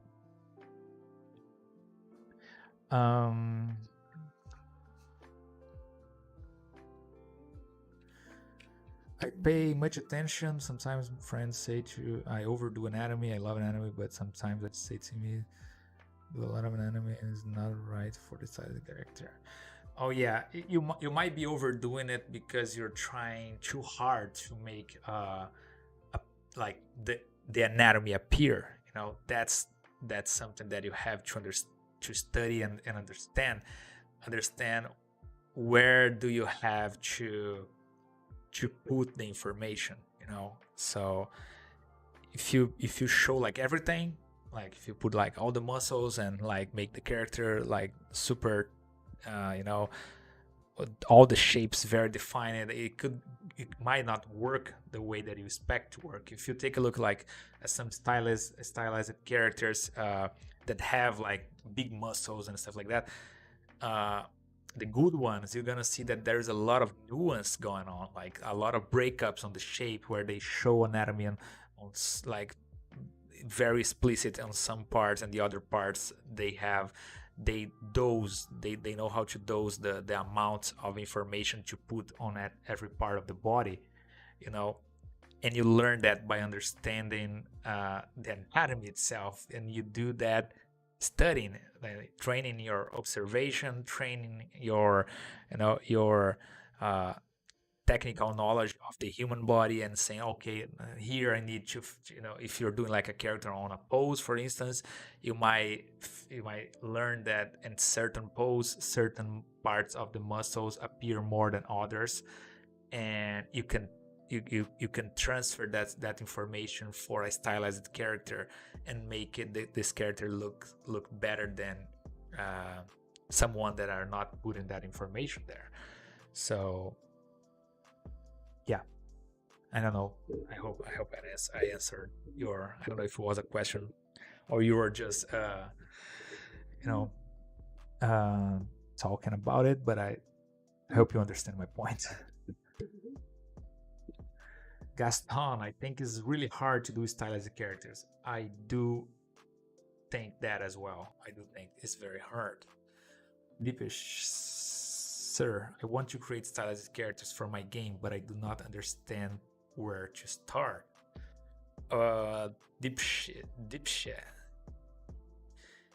I pay much attention. Sometimes friends say I overdo anatomy. I love anatomy, but sometimes they say to me, do a lot of anatomy and it's not right for the size of the character. Oh yeah, you might be overdoing it because you're trying too hard to make like the anatomy appear. That's something that you have to study and understand where do you have to put the information. So if you show like everything, like if you put like all the muscles and like make the character like super all the shapes very defined, it might not work the way that you expect to work. If you take a look like at some stylized characters that have like big muscles and stuff like that, the good ones, you're gonna see that there's a lot of nuance going on, like a lot of breakups on the shape where they show anatomy on like very explicit on some parts, and the other parts they know how to dose the amount of information to put on at every part of the body. and you learn that by understanding the anatomy itself, and you do that studying, like, training your observation, training your your technical knowledge of the human body, and saying, okay, here I need to, if you're doing like a character on a pose, for instance, you might learn that in certain pose, certain parts of the muscles appear more than others, and you can transfer that information for a stylized character and make it this character look better than someone that are not putting that information there. So yeah, I don't know. I hope I answered your. I don't know if it was a question or you were just talking about it, but I hope you understand my point. Gaston, I think it's really hard to do stylized characters. I do think that as well. I do think it's very hard. Deepish, sir, I want to create stylized characters for my game, but I do not understand where to start. Dipshit.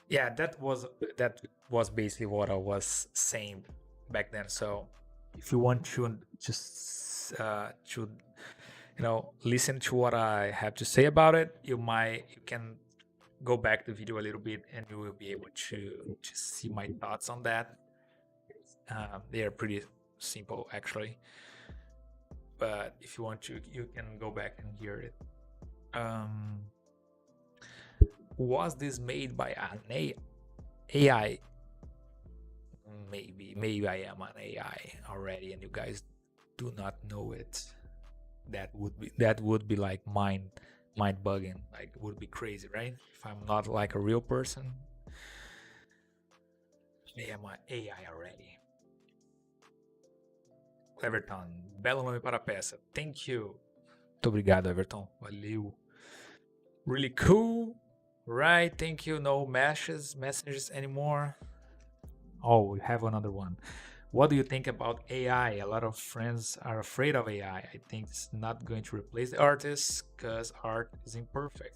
Yeah, that was basically what I was saying back then. So if you want to just listen to what I have to say about it, you can go back the video a little bit and you will be able to see my thoughts on that. They are pretty simple actually, but if you want to, you can go back and hear it. Was this made by an AI? Maybe I am an AI already and you guys do not know it. That would be like mind bugging. Like, it would be crazy, right? If I'm not like a real person, I am an AI already. Everton, belo nome para a peça. Thank you. Muito obrigado, Everton. Valeu. Really cool. Right, thank you. No messages anymore. Oh, we have another one. What do you think about AI? A lot of friends are afraid of AI. I think it's not going to replace the artists because art is imperfect,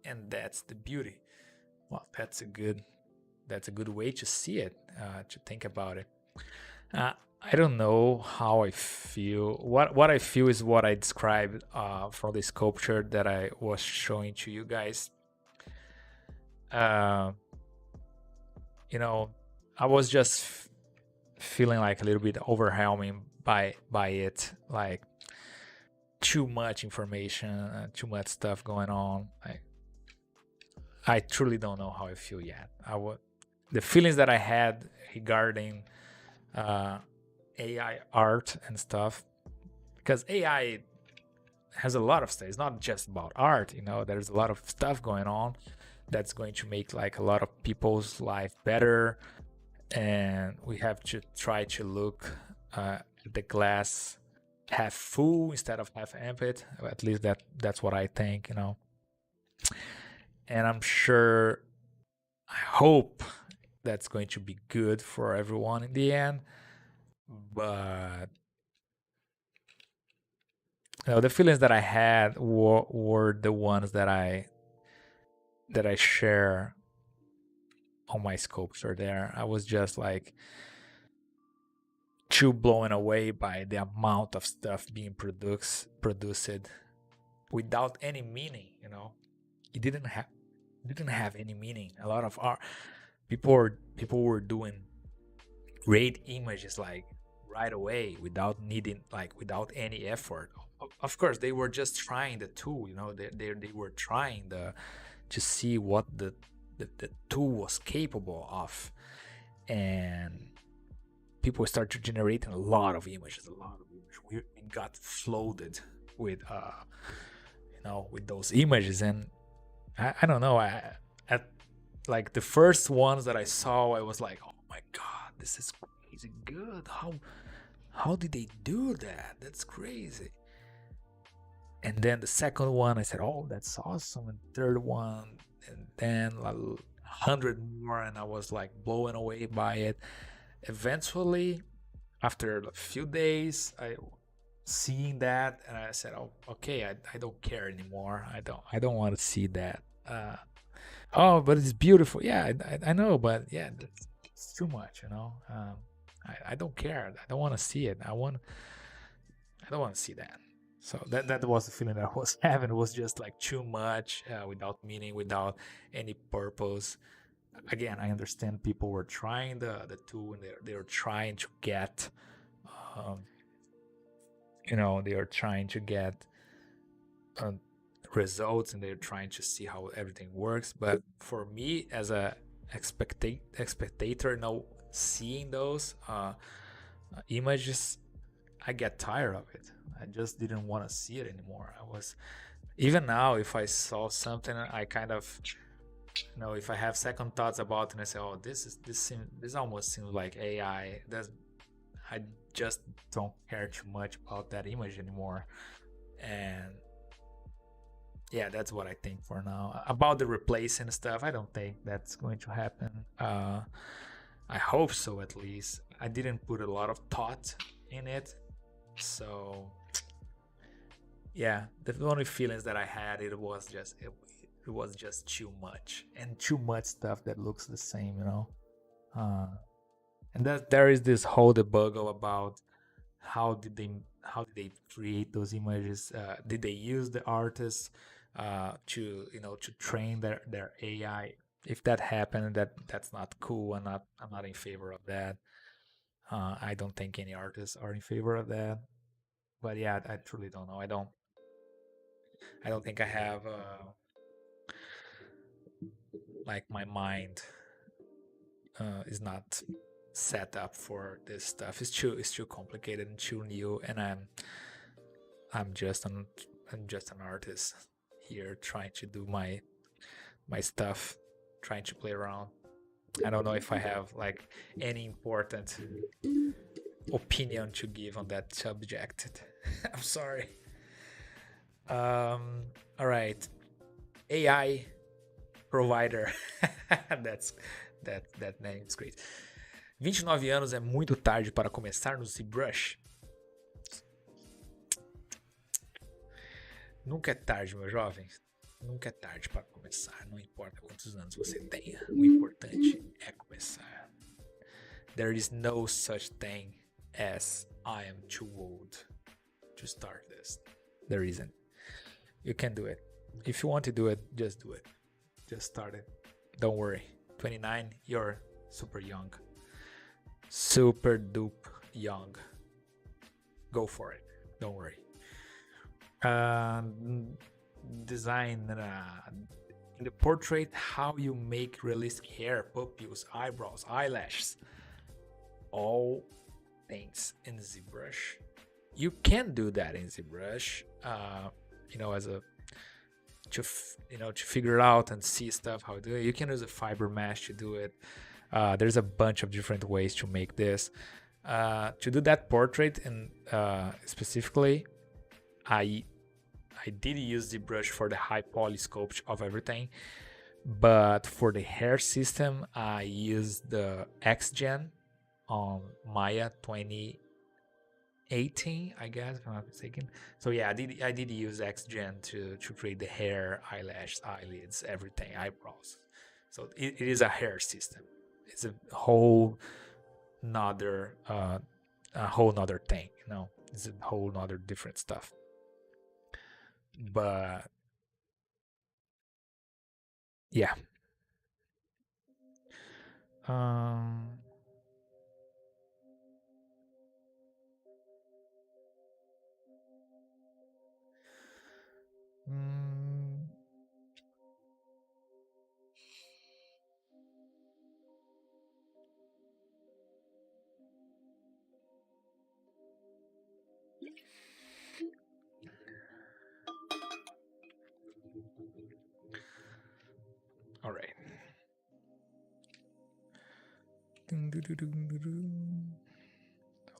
and that's the beauty. Well, that's a good way to see it, to think about it. I don't know how I feel. What I feel is what I described from the sculpture that I was showing to you guys. I was just feeling like a little bit overwhelming by it, like too much information, too much stuff going on. I truly don't know how I feel yet. The feelings that I had regarding AI art and stuff, because AI has a lot of stuff. It's not just about art, there's a lot of stuff going on that's going to make like a lot of people's life better, and we have to try to look at the glass half full instead of half empty. At least that's what I think, and I'm sure, I hope that's going to be good for everyone in the end. But the feelings that I had were the ones that I share on my sculpture there. I was just like too blown away by the amount of stuff being produced without any meaning. It didn't have any meaning. A lot of art people were doing great images like right away without any effort. Of course, they were just trying the tool. They were trying to see what the tool was capable of, and people started generating a lot of images. We got flooded with with those images, and I don't know. At like the first ones that I saw, I was like, oh my god, this is crazy good. How did they do that? That's crazy. And then the second one, I said, oh, that's awesome. And third one, and then 100 more, and I was like blown away by it. Eventually, after a few days, seeing that, and I said, "Oh, okay, I don't care anymore. I don't want to see that." Oh, but it's beautiful. Yeah, I know, but yeah, it's too much, you know. I don't care. I don't want to see it. I don't want to see that. So that was the feeling that I was having. It was just like too much, without meaning, without any purpose. Again, I understand people were trying the tool, and they were trying to get, um, they are trying to get uh, results, and they're trying to see how everything works. But for me, as a spectator, seeing those images, I get tired of it. I just didn't want to see it anymore. I was Even now, if I saw something, I kind of, if I have second thoughts about it, and I say, "Oh, this almost seems like AI." I just don't care too much about that image anymore. And yeah, that's what I think for now. About the replacing stuff, I don't think that's going to happen. I hope so, at least. I didn't put a lot of thought in it. So yeah, the only feelings that I had, it was just too much, and too much stuff that looks the same, uh, and that there is this whole debuggle about how did they create those images. Did they use the artists to to train their AI? If that happened, that's not cool. I'm not in favor of that. I don't think any artists are in favor of that. But yeah, I truly don't know. I don't think I have like my mind is not set up for this stuff. It's too complicated and too new, and I'm just I'm just an artist here trying to do my stuff, trying to play around. I don't know if I have like any important opinion to give on that subject. I'm sorry. All right, AI provider. That's that name is great. 29 anos é muito tarde para começar no ZBrush? Nunca é tarde, meu jovem. Nunca é tarde para começar. Não importa quantos anos você tenha. O importante é começar. There is no such thing as I am too old to start this. There isn't. You can do it. If you want to do it, just do it. Just start it. Don't worry. 29, you're super young. Super dupe young. Go for it. Don't worry. Design in the portrait, how you make realistic hair, pupils, eyebrows, eyelashes, all things in ZBrush. You can do that in ZBrush, as a to figure it out and see stuff how to do it. You can use a fiber mesh to do it. There's a bunch of different ways to make this. To do that portrait, and specifically, I did use ZBrush for the high poly sculpt of everything, but for the hair system, I used the XGen on Maya 2018, I guess, if I'm not mistaken. So yeah, I did use XGen to create the hair, eyelashes, eyelids, everything, eyebrows. So it is a hair system. It's a whole nother thing, It's a whole nother different stuff. But yeah. Um, mm, all right.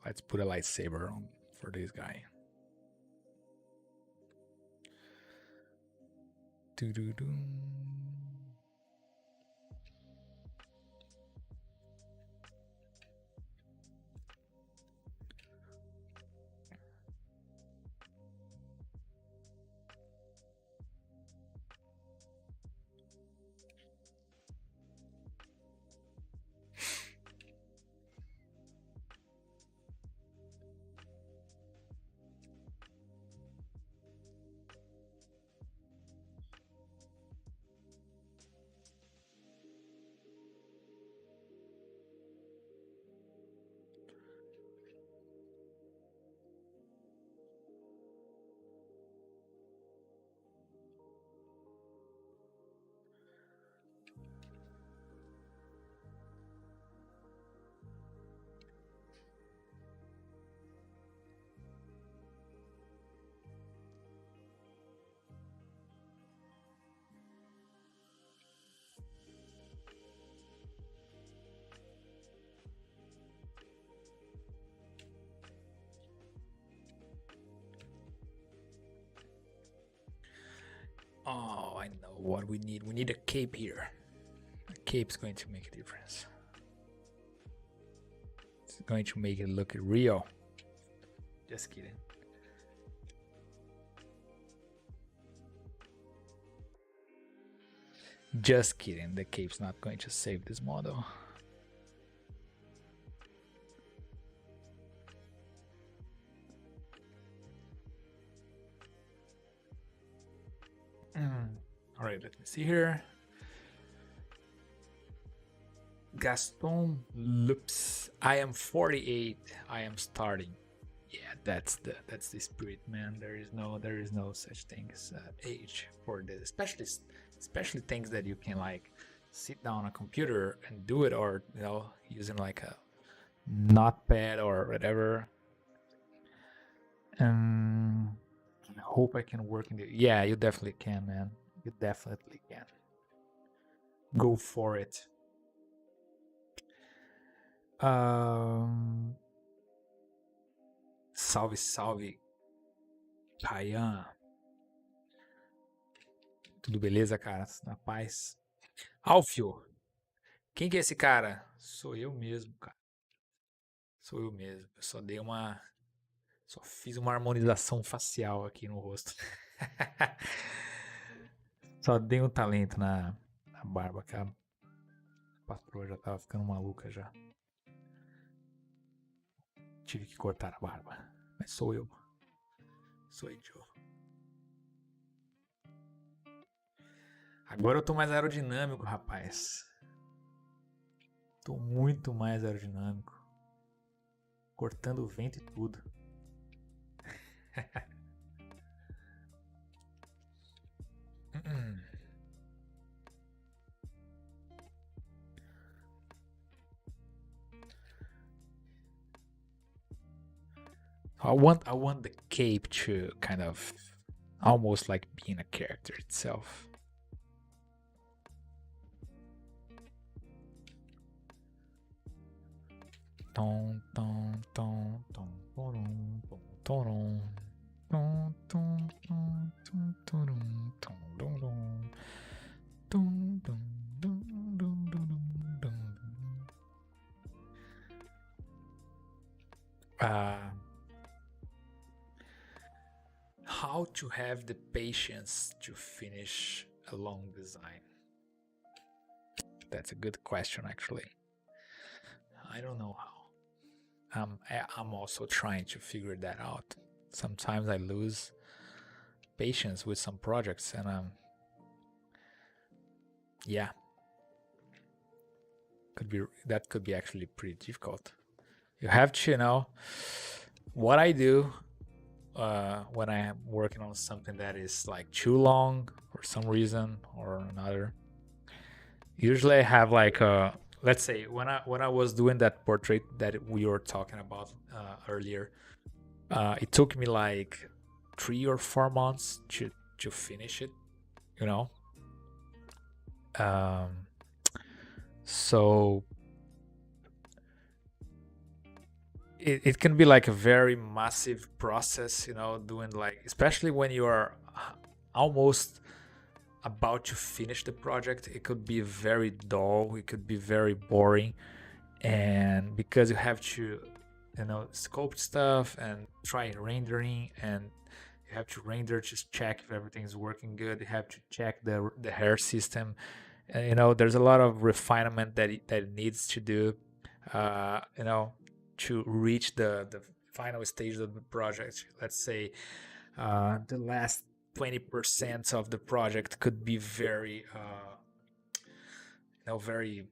Let's put a lightsaber on for this guy. Oh, I know what we need. We need a cape here. A cape's going to make a difference. It's going to make it look real. Just kidding. Just kidding. The cape's not going to save this model. All right, let me see here. Gaston Loops. I am 48. I am starting. Yeah, that's the spirit, man. There is no such thing as age for this, especially things that you can like sit down on a computer and do it, or using like a notepad or whatever. I hope I can work in the. Yeah, you definitely can, man. You definitely can. Go for it. Salve, salve, Kayan. Tudo beleza, cara? Na paz? Alfio, quem que é esse cara? Sou eu mesmo, cara. Sou eu mesmo. Eu só fiz uma harmonização facial aqui no rosto. Só dei um talento na barba, cara. A patroa já tava ficando maluca já. Tive que cortar a barba. Mas sou eu. Sou eu. Agora eu tô mais aerodinâmico, rapaz. Tô muito mais aerodinâmico. Cortando o vento e tudo. I want the cape to kind of almost like being a character itself. Tom tom tom tom tom tom tom tom tom tom tom tom tom. How to have the patience to finish a long design? That's a good question, actually. I don't know how. I'm also trying to figure that out. Sometimes I lose patience with some projects, and yeah, that could be actually pretty difficult. You have to what I do when I am working on something that is like too long for some reason or another. Usually I have like let's say when I was doing that portrait that we were talking about earlier, it took me like 3 or 4 months to finish it, so it can be like a very massive process, doing like, especially when you are almost about to finish the project. It could be very dull, it could be very boring, and because you have to sculpt stuff and try rendering, and you have to render, just check if everything's working good. You have to check the hair system, and there's a lot of refinement that it needs to do to reach the final stage of the project. Let's say the last 20% of the project could be very very,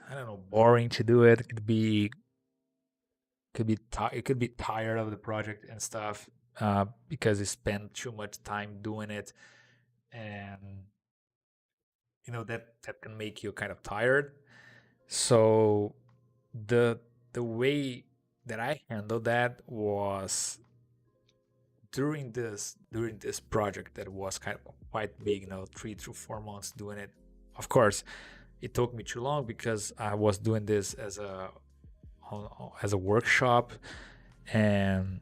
I don't know, boring to do it. It could be tired of the project and stuff, because you spend too much time doing it, and that can make you kind of tired. So the way that I handled that was during this project that was quite big, 3 to 4 months doing it. Of course, it took me too long because I was doing this as a workshop, and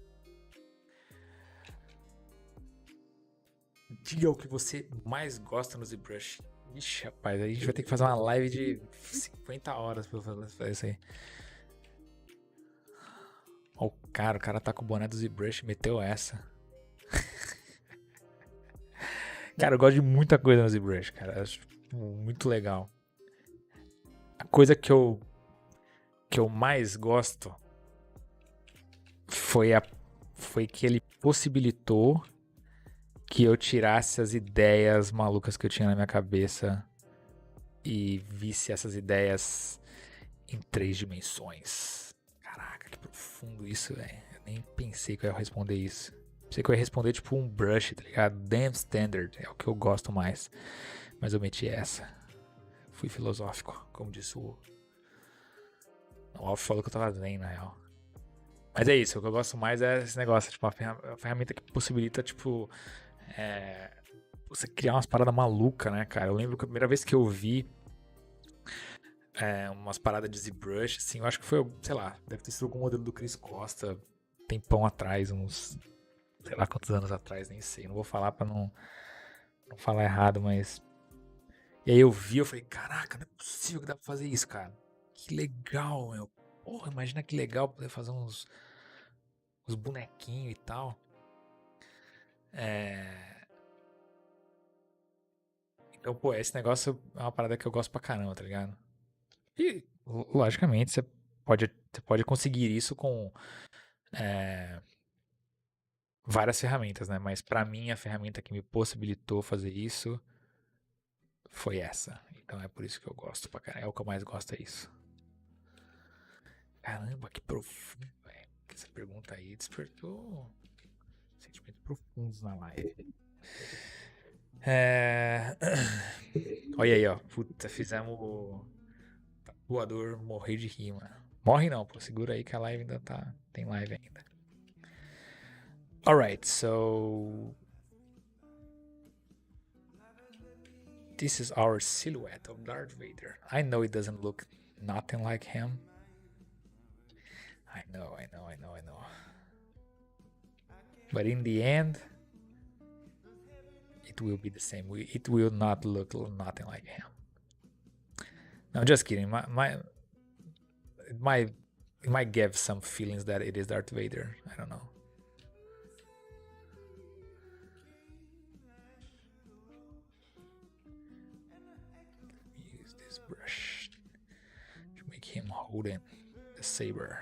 diga o que você mais gosta no ZBrush. Ixi, rapaz, aí a gente vai ter que fazer uma live de 50 horas pra eu fazer isso aí. Ó, o cara tá com o boné do ZBrush e meteu essa. Cara, eu gosto de muita coisa no ZBrush, cara. Eu acho muito legal. A coisa que eu mais gosto foi que ele possibilitou que eu tirasse as ideias malucas que eu tinha na minha cabeça e visse essas ideias em 3 dimensões. Caraca, que profundo isso, velho. Eu nem pensei que eu ia responder isso. Pensei que eu ia responder tipo um brush, tá ligado? Damn standard, é o que eu gosto mais. Mas eu meti essa. Fui filosófico, como disse o Alf falou que eu tava zen, na real. Mas é isso, o que eu gosto mais é esse negócio, tipo, a ferramenta que possibilita, tipo, você criar umas paradas malucas, né, cara? Eu lembro que a primeira vez que eu vi umas paradas de ZBrush, assim, eu acho que foi, sei lá, deve ter sido algum modelo do Chris Costa, tempão atrás, uns, sei lá quantos anos atrás, nem sei, não vou falar pra não falar errado, mas... E aí eu vi, eu falei, caraca, não é possível que dá pra fazer isso, cara. Que legal, meu. Porra, imagina que legal poder fazer uns bonequinhos e tal. Então, pô, esse negócio é uma parada que eu gosto pra caramba, tá ligado? E, logicamente, você pode conseguir isso com várias ferramentas, né? Mas pra mim, a ferramenta que me possibilitou fazer isso foi essa. Então é por isso que eu gosto pra caramba. É o que eu mais gosto, é isso. Caramba, que profundo, velho. Essa pergunta aí despertou sentimentos profundos na live. Olha aí, ó. Puta, fizemos o tatuador morrer de rir, mano. Morre não, pô. Segura aí que a live ainda tá... Tem live ainda. Alright, so... This is our silhouette of Darth Vader. I know it doesn't look nothing like him. I know. But in the end, it will be the same. It will not look nothing like him. No, just kidding. It might give some feelings that it is Darth Vader. I don't know. Use this brush to make him holding the saber.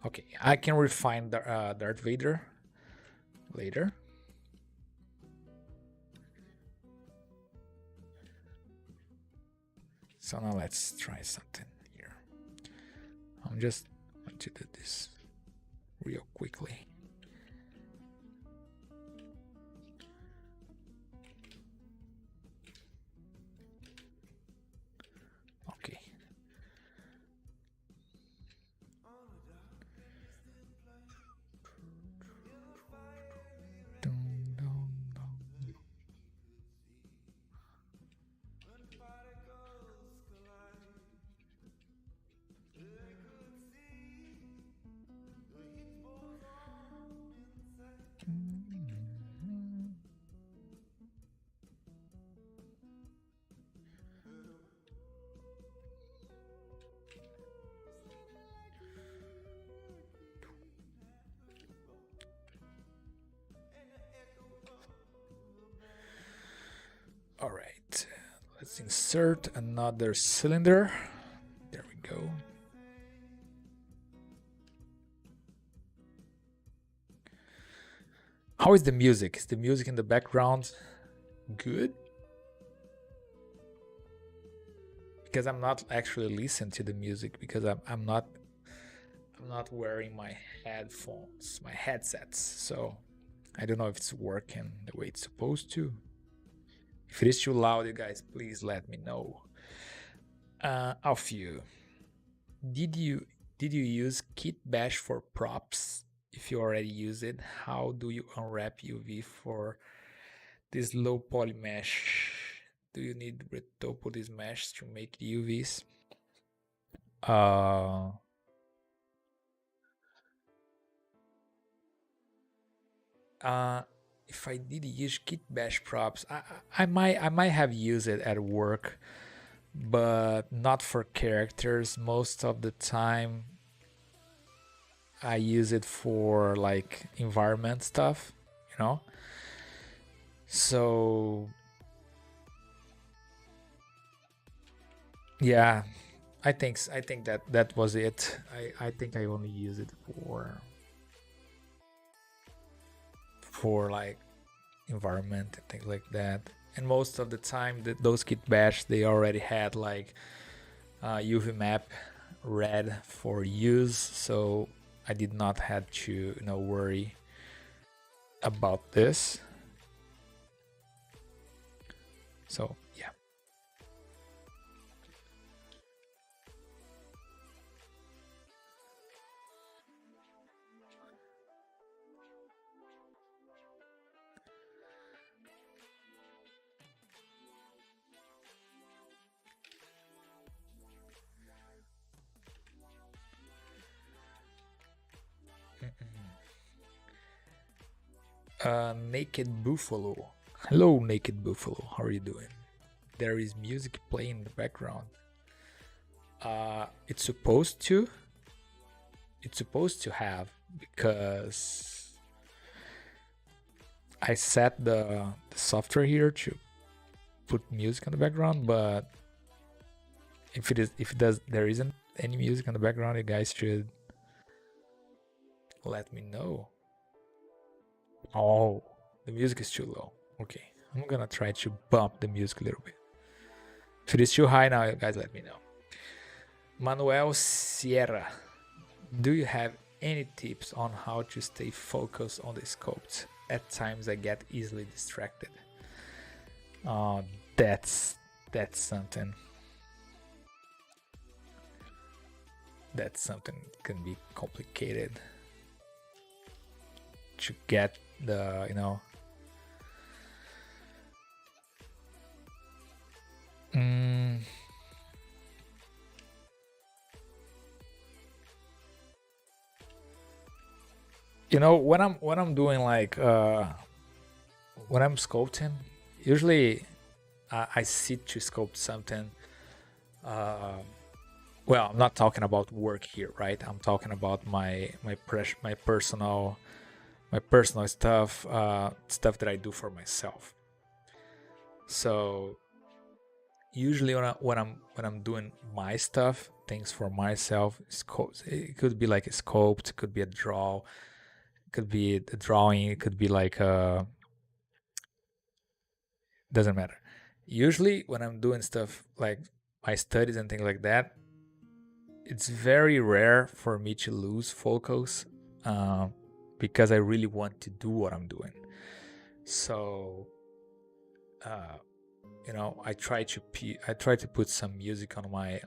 Okay, I can refine Darth Vader later. So now let's try something here. I'm just going to do this real quickly. Okay. All right, let's insert another cylinder. There we go. How is the music? Is the music in the background good? Because I'm not actually listening to the music because I'm not wearing my headphones, my headsets. So I don't know if it's working the way it's supposed to. If it is too loud, you guys, please let me know. Alfio, did you use Kit Bash for props? If you already use it, how do you unwrap UV for this low poly mesh? Do you need retopo this mesh to make the UVs? If I did use Kit Bash props, I might have used it at work, but not for characters. Most of the time, I use it for like environment stuff, you know. So yeah, I think that was it. I think I only use it for like environment and things like that. And most of the time, those Kit Bash, they already had like UV map red for use, so I did not have to worry about this. So yeah. Naked Buffalo. Hello, Naked Buffalo. How are you doing? There is music playing in the background. It's supposed to. It's supposed to have, because I set the software here to put music on the background, but if there isn't any music on the background, you guys should let me know. Oh, the music is too low. Okay, I'm gonna try to bump the music a little bit. If it is too high now, you guys let me know. Manuel Sierra, do you have any tips on how to stay focused on the scopes? At times I get easily distracted. Oh, that's something. That's something that can be complicated to get the, when I'm doing like when I'm sculpting, usually I sit to sculpt something. Well, I'm not talking about work here, right? I'm talking about my personal stuff, stuff that I do for myself. So usually when I'm doing my stuff, things for myself, it could be like a sculpt, it could be a draw, it could be a drawing, it could be like doesn't matter. Usually when I'm doing stuff like my studies and things like that, it's very rare for me to lose focus because I really want to do what I'm doing. So I try to put some music on my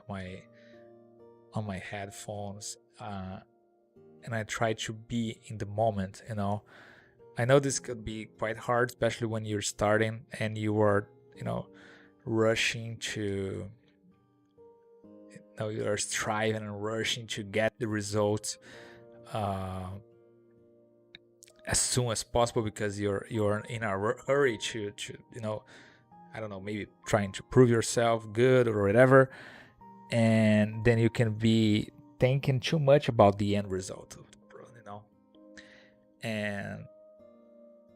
headphones, and I try to be in the moment. I know this could be quite hard, especially when you're starting and you are rushing to you're striving and rushing to get the results as soon as possible, because you're in a hurry to I don't know, maybe trying to prove yourself good or whatever, and then you can be thinking too much about the end result, and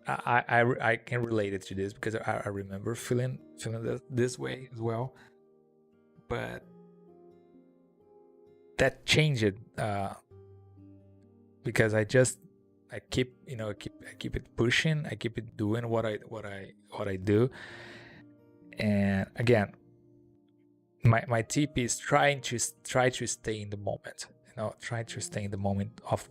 I can relate it to this because I remember feeling this way as well, but that changed because I keep it pushing, I keep it doing what I do. And again, my tip is try to stay in the moment. Try to stay in the moment of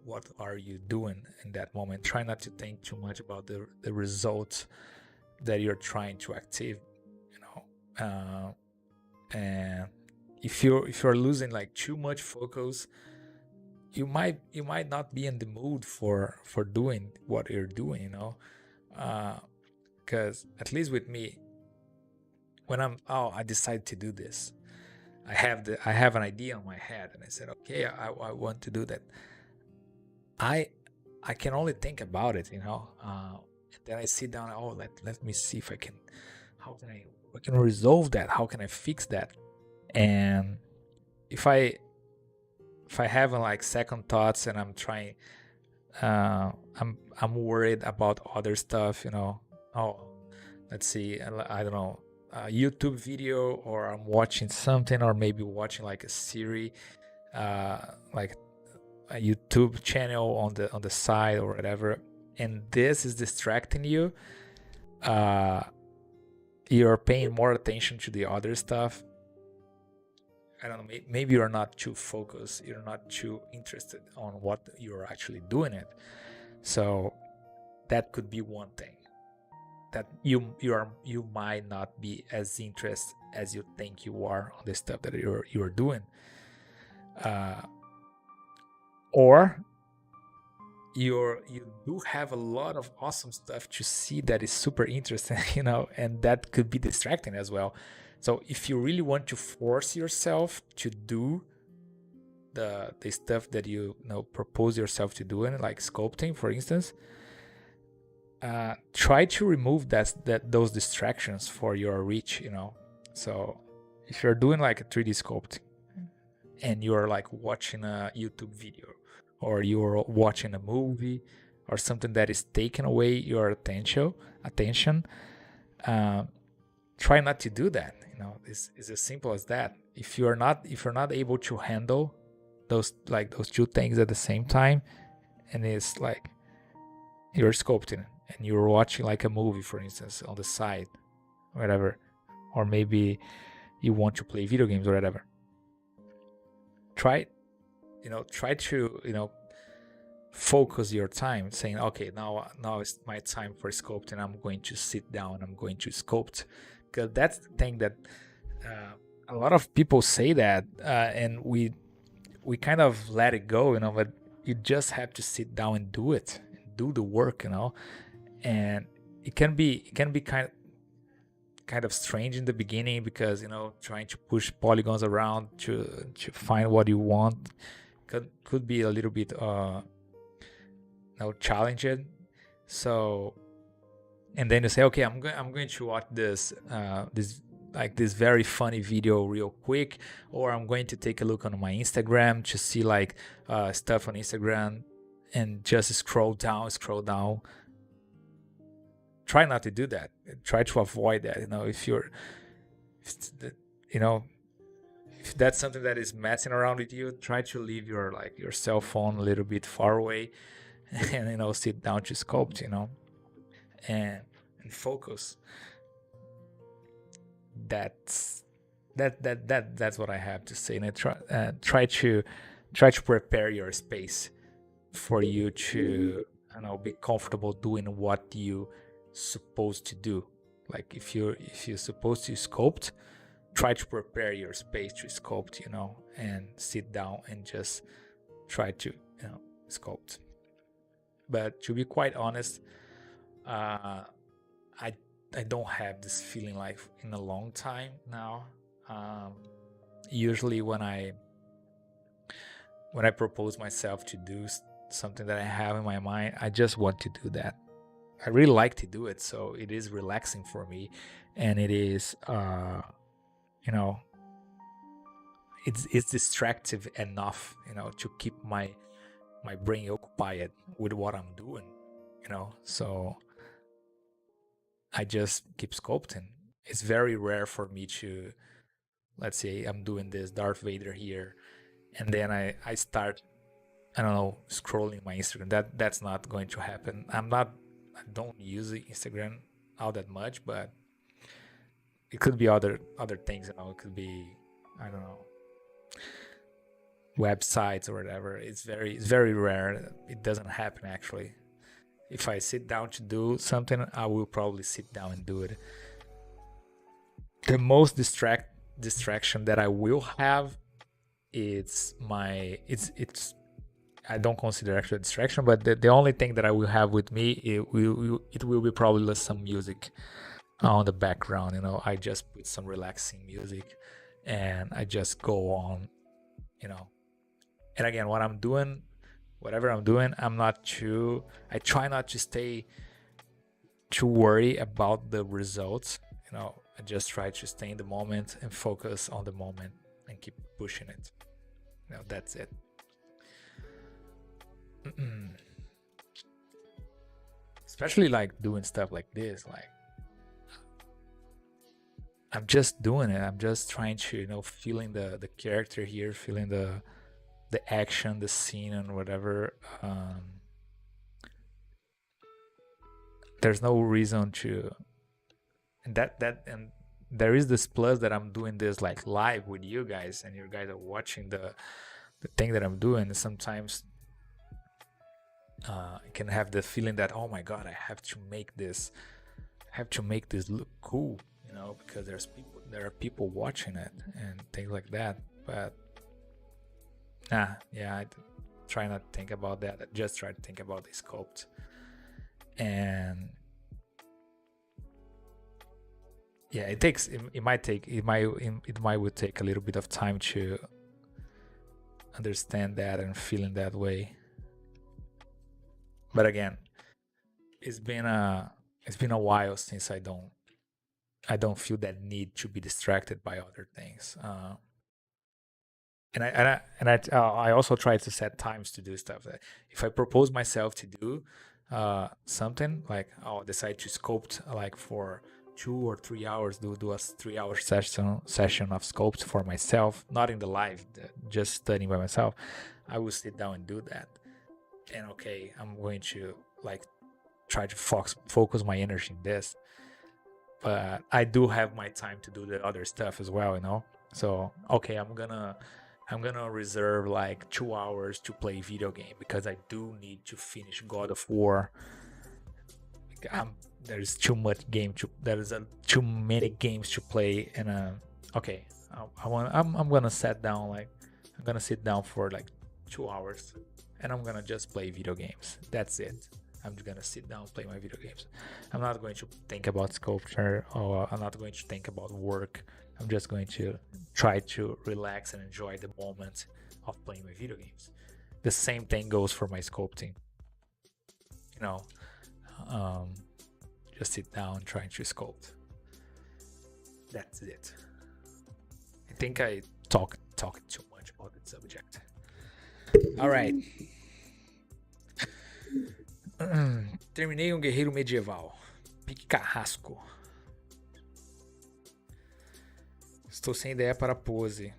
what are you doing in that moment. Try not to think too much about the results that you're trying to achieve, and if you're losing like too much focus, you might not be in the mood for doing what you're doing, because at least with me, when I decide to do this, I have an idea in my head, and I said, okay, I want to do that. I can only think about it, then I sit down. Oh, let me see if I can resolve that. How can I fix that? And if I have like second thoughts, and I'm trying, I'm worried about other stuff, oh, let's see, I don't know, a YouTube video, or I'm watching something, or maybe watching like a series, like a YouTube channel on the side or whatever, and this is distracting you, you're paying more attention to the other stuff. I don't know, maybe you're not too focused, you're not too interested on what you're actually doing it. So that could be one thing, that you might not be as interested as you think you are on the stuff that you're doing, or you do have a lot of awesome stuff to see that is super interesting, and that could be distracting as well. So if you really want to force yourself to do the stuff that you propose yourself to do, like sculpting, for instance, try to remove those distractions for your reach, So if you're doing like a 3D sculpting, and you're like watching a YouTube video, or you're watching a movie, or something that is taking away your attention, try not to do that. It's as simple as that. If you're not able to handle those two things at the same time, and it's like you're sculpting and you're watching like a movie, for instance, on the side, whatever, or maybe you want to play video games or whatever, try to focus your time, saying, okay, now it's my time for sculpting. I'm going to sit down, I'm going to sculpt. Because that's the thing that a lot of people say that, and we kind of let it go, but you just have to sit down and do it, do the work, and it can be kind of strange in the beginning, because trying to push polygons around to find what you want could be a little bit challenging. So, and then you say, okay, I'm going to watch this very funny video real quick, or I'm going to take a look on my Instagram to see like stuff on Instagram, and just scroll down. Try not to do that. Try to avoid that. If that's something that is messing around with you, try to leave your cell phone a little bit far away, and sit down to sculpt, and focus. That's what I have to say. And try to prepare your space for you to be comfortable doing what you supposed to do. Like if you're supposed to sculpt, try to prepare your space to sculpt, and sit down and just try to sculpt. But to be quite honest, I don't have this feeling like in a long time now. Usually when I propose myself to do something that I have in my mind, I just want to do that. I really like to do it, so it is relaxing for me, and it is it's distractive enough to keep my brain occupied with what I'm doing, so I just keep sculpting. It's very rare for me to, let's say I'm doing this Darth Vader here, and then I start, I don't know, scrolling my Instagram. That's not going to happen. I don't use Instagram all that much, but it could be other things, It could be, I don't know, websites or whatever. It's very rare. It doesn't happen actually. If I sit down to do something, I will probably sit down and do it. The most distraction that I will have, it's I don't consider actual distraction, but the only thing that I will have with me, it will be probably some music on the background. You know, I just put some relaxing music and I just go on, you know. And again, whatever I'm doing, I try not to stay too worried about the results. You know, I just try to stay in the moment and focus on the moment and keep pushing it. You know, that's it. Especially like doing stuff like this, like I'm just doing it. I'm just trying to, you know, feeling the character here, feeling the action, the scene, and whatever. There's no reason to, and and there is this plus that I'm doing this like live with you guys, and you guys are watching the thing that I'm doing. And sometimes I can have the feeling that, oh my god, I have to make this look cool, you know, because there are people watching it and things like that. But yeah, I try not to think about that. I just try to think about the sculpt, and yeah, it might would take a little bit of time to understand that and feeling that way. But again, it's been a while since I don't feel that need to be distracted by other things. I also try to set times to do stuff. If I propose myself to do something, like I'll decide to sculpt like for 2 or 3 hours, do a 3-hour session of sculpt for myself, not in the live, just studying by myself. I will sit down and do that. And okay, I'm going to like try to focus my energy in this, but I do have my time to do the other stuff as well, you know. So okay, I'm gonna reserve like 2 hours to play video game because I do need to finish God of War. There's too many games to play, and okay, I'm gonna sit down for like 2 hours, and I'm gonna just play video games. That's it. I'm just gonna sit down, play my video games. I'm not going to think about sculpture, or I'm not going to think about work. I'm just going to try to relax and enjoy the moment of playing my video games. The same thing goes for my sculpting. You know, just sit down trying to sculpt. That's it. I think I talked too much about the subject. All right. Terminei guerreiro medieval. Pique carrasco. Estou sem ideia para pose.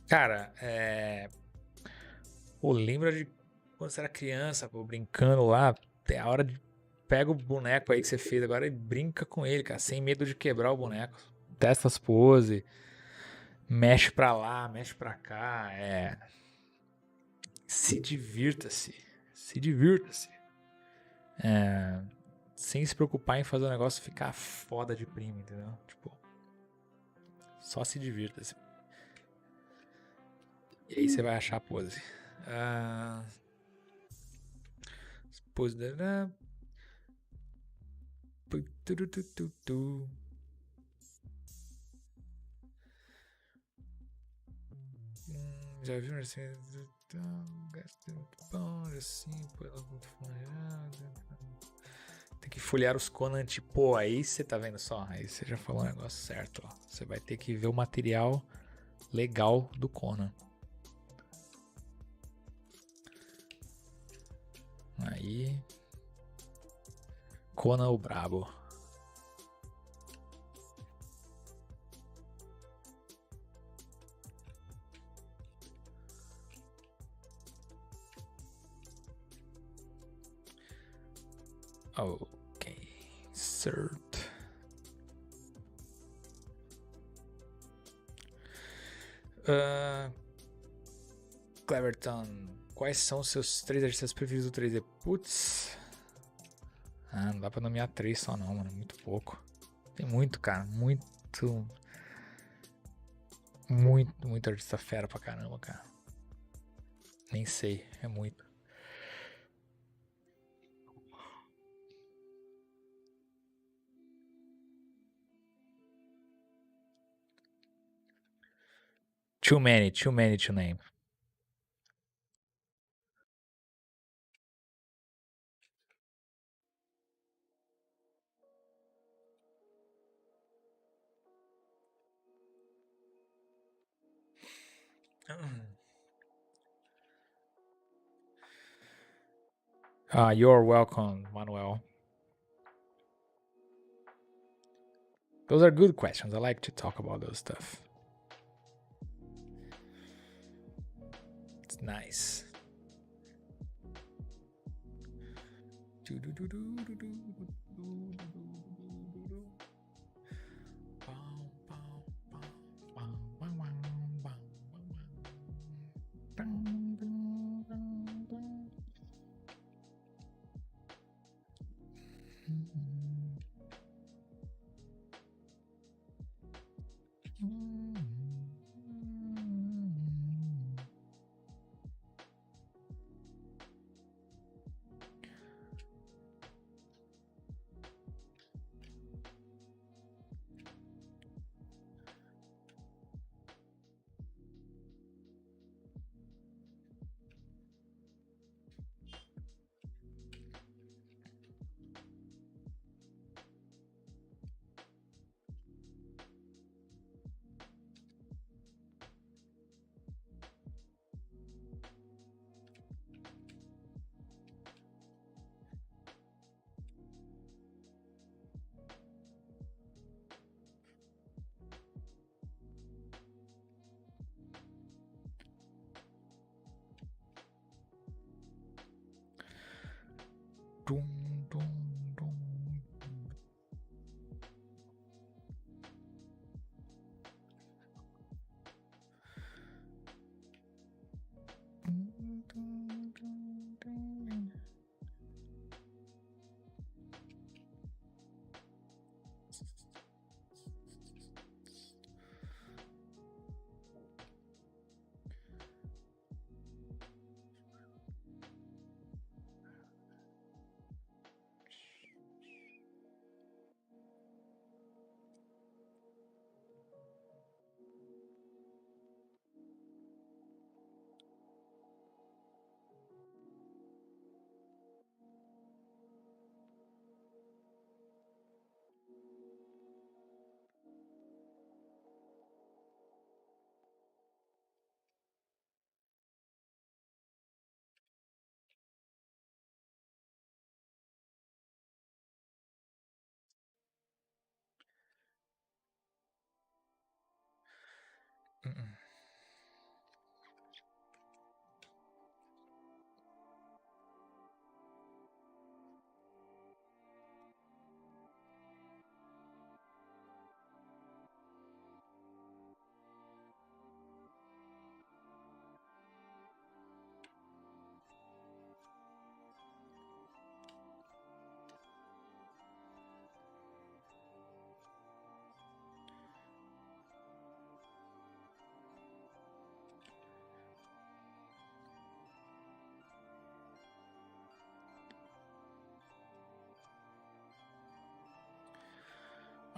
Cara, Pô, lembra de quando você era criança, pô, brincando lá. Tem a hora de... Pega o boneco aí que você fez agora e brinca com ele, cara. Sem medo de quebrar o boneco. Testa as poses. Mexe pra lá, mexe pra cá. Se divirta-se. Se divirta-se. Sem se preocupar em fazer o negócio ficar foda de prima, entendeu? Tipo, só se divirta-se. E aí você vai achar a pose. Pose da... Já viu assim? Tem que folhear os Conan, tipo, aí você tá vendo só? Aí você já falou o negócio certo, ó. Você vai ter que ver o material legal do Conan. Aí, Conan o Brabo. Ok, certo. Cleverton, quais são seus 3 artistas preferidos do 3D? Putz. Ah, não dá pra nomear 3 só não, mano. Muito pouco. Tem muito, cara. Muito artista fera pra caramba, cara. Nem sei. É muito. Too many to name. You're welcome, Manuel. Those are good questions. I like to talk about those stuff. It's nice.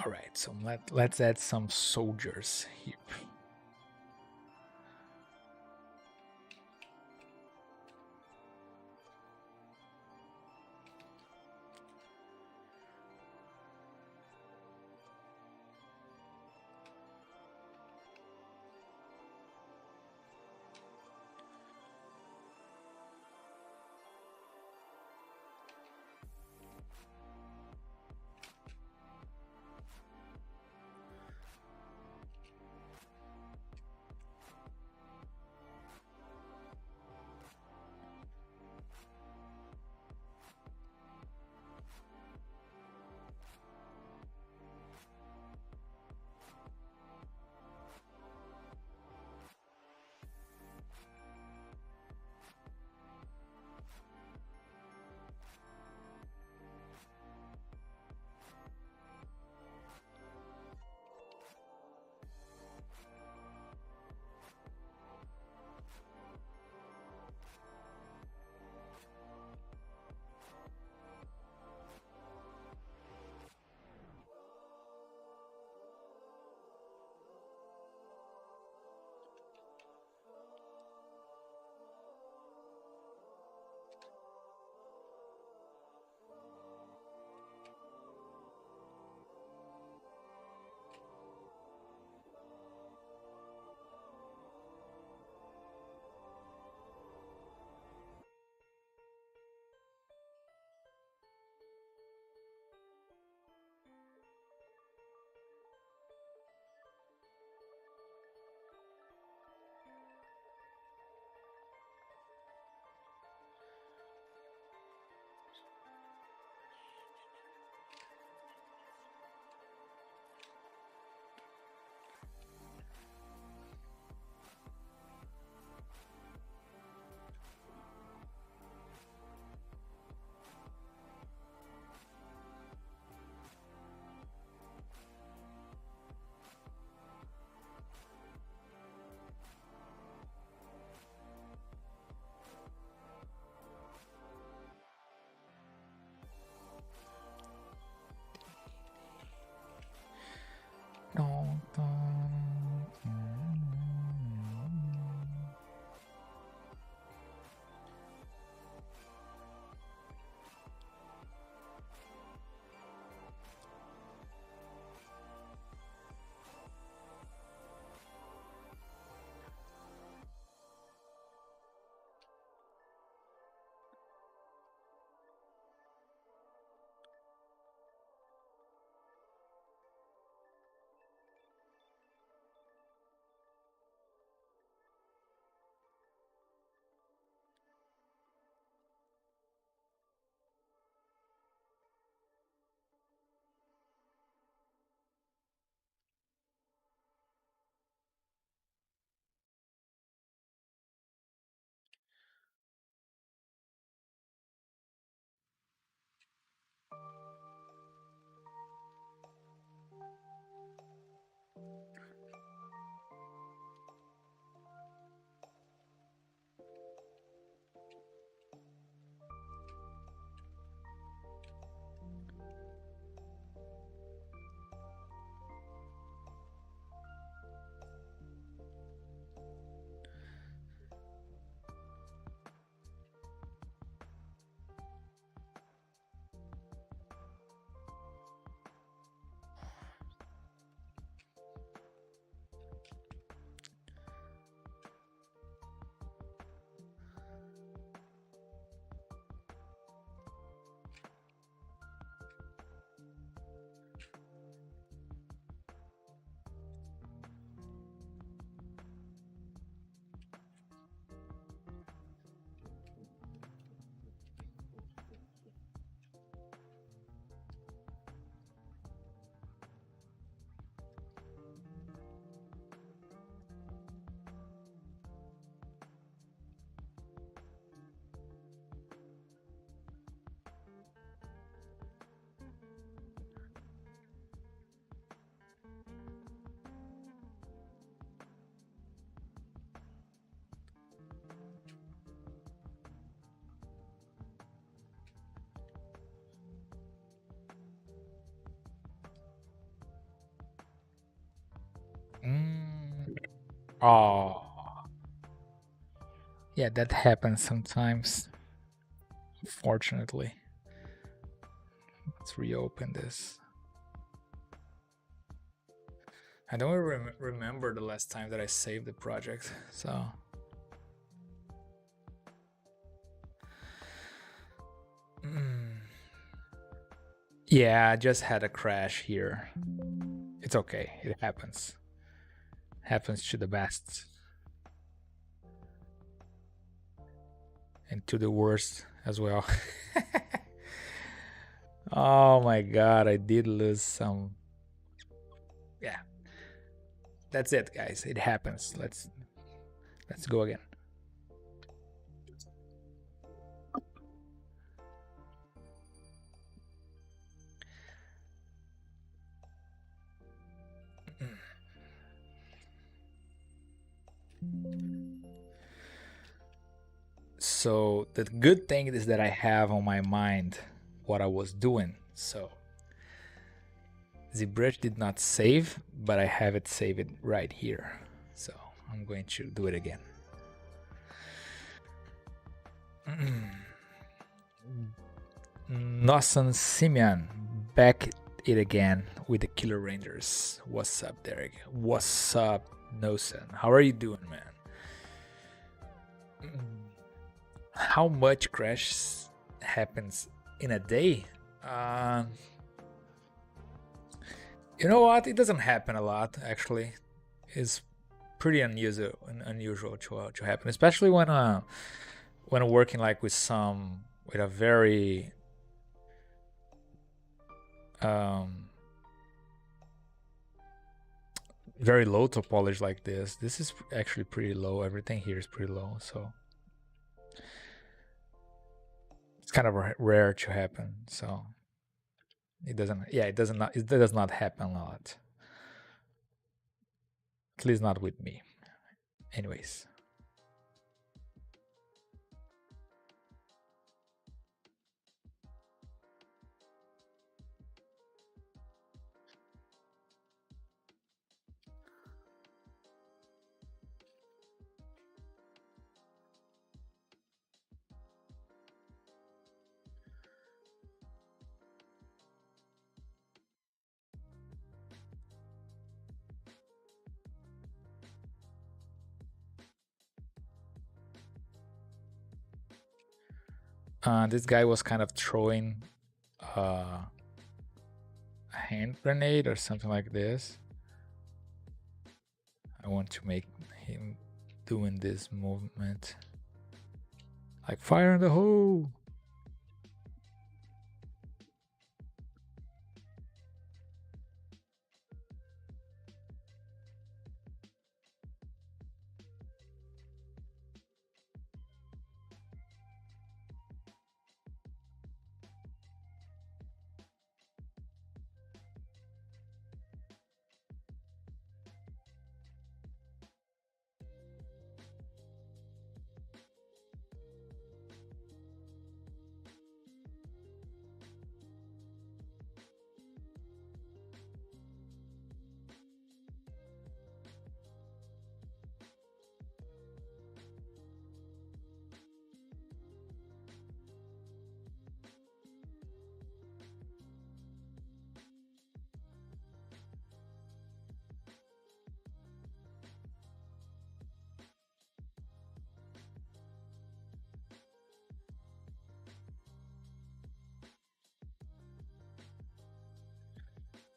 All right, so let's add some soldiers here. Oh, yeah, that happens sometimes. Fortunately, let's reopen this. I don't remember the last time that I saved the project, so. Yeah, I just had a crash here. It's okay, it happens. Happens to the best. And to the worst as well. Oh my god, I did lose some. Yeah. That's it, guys. It happens. Let's go again. So the good thing is that I have on my mind what I was doing. So ZBrush did not save, but I have it saved right here. So I'm going to do it again. Nosan Simeon, back it again with the Killer Rangers. What's up, Deryck? What's up, Nosan? How are you doing, man? How much crash happens in a day? You know what? It doesn't happen a lot, actually. It's pretty unusual to happen, especially when working like with a very very low topology like this. This is actually pretty low. Everything here is pretty low, so it's kind of rare to happen. So it does not happen a lot. At least not with me. Anyways. This guy was kind of throwing a hand grenade or something like this. I want to make him doing this movement. Like fire in the hole!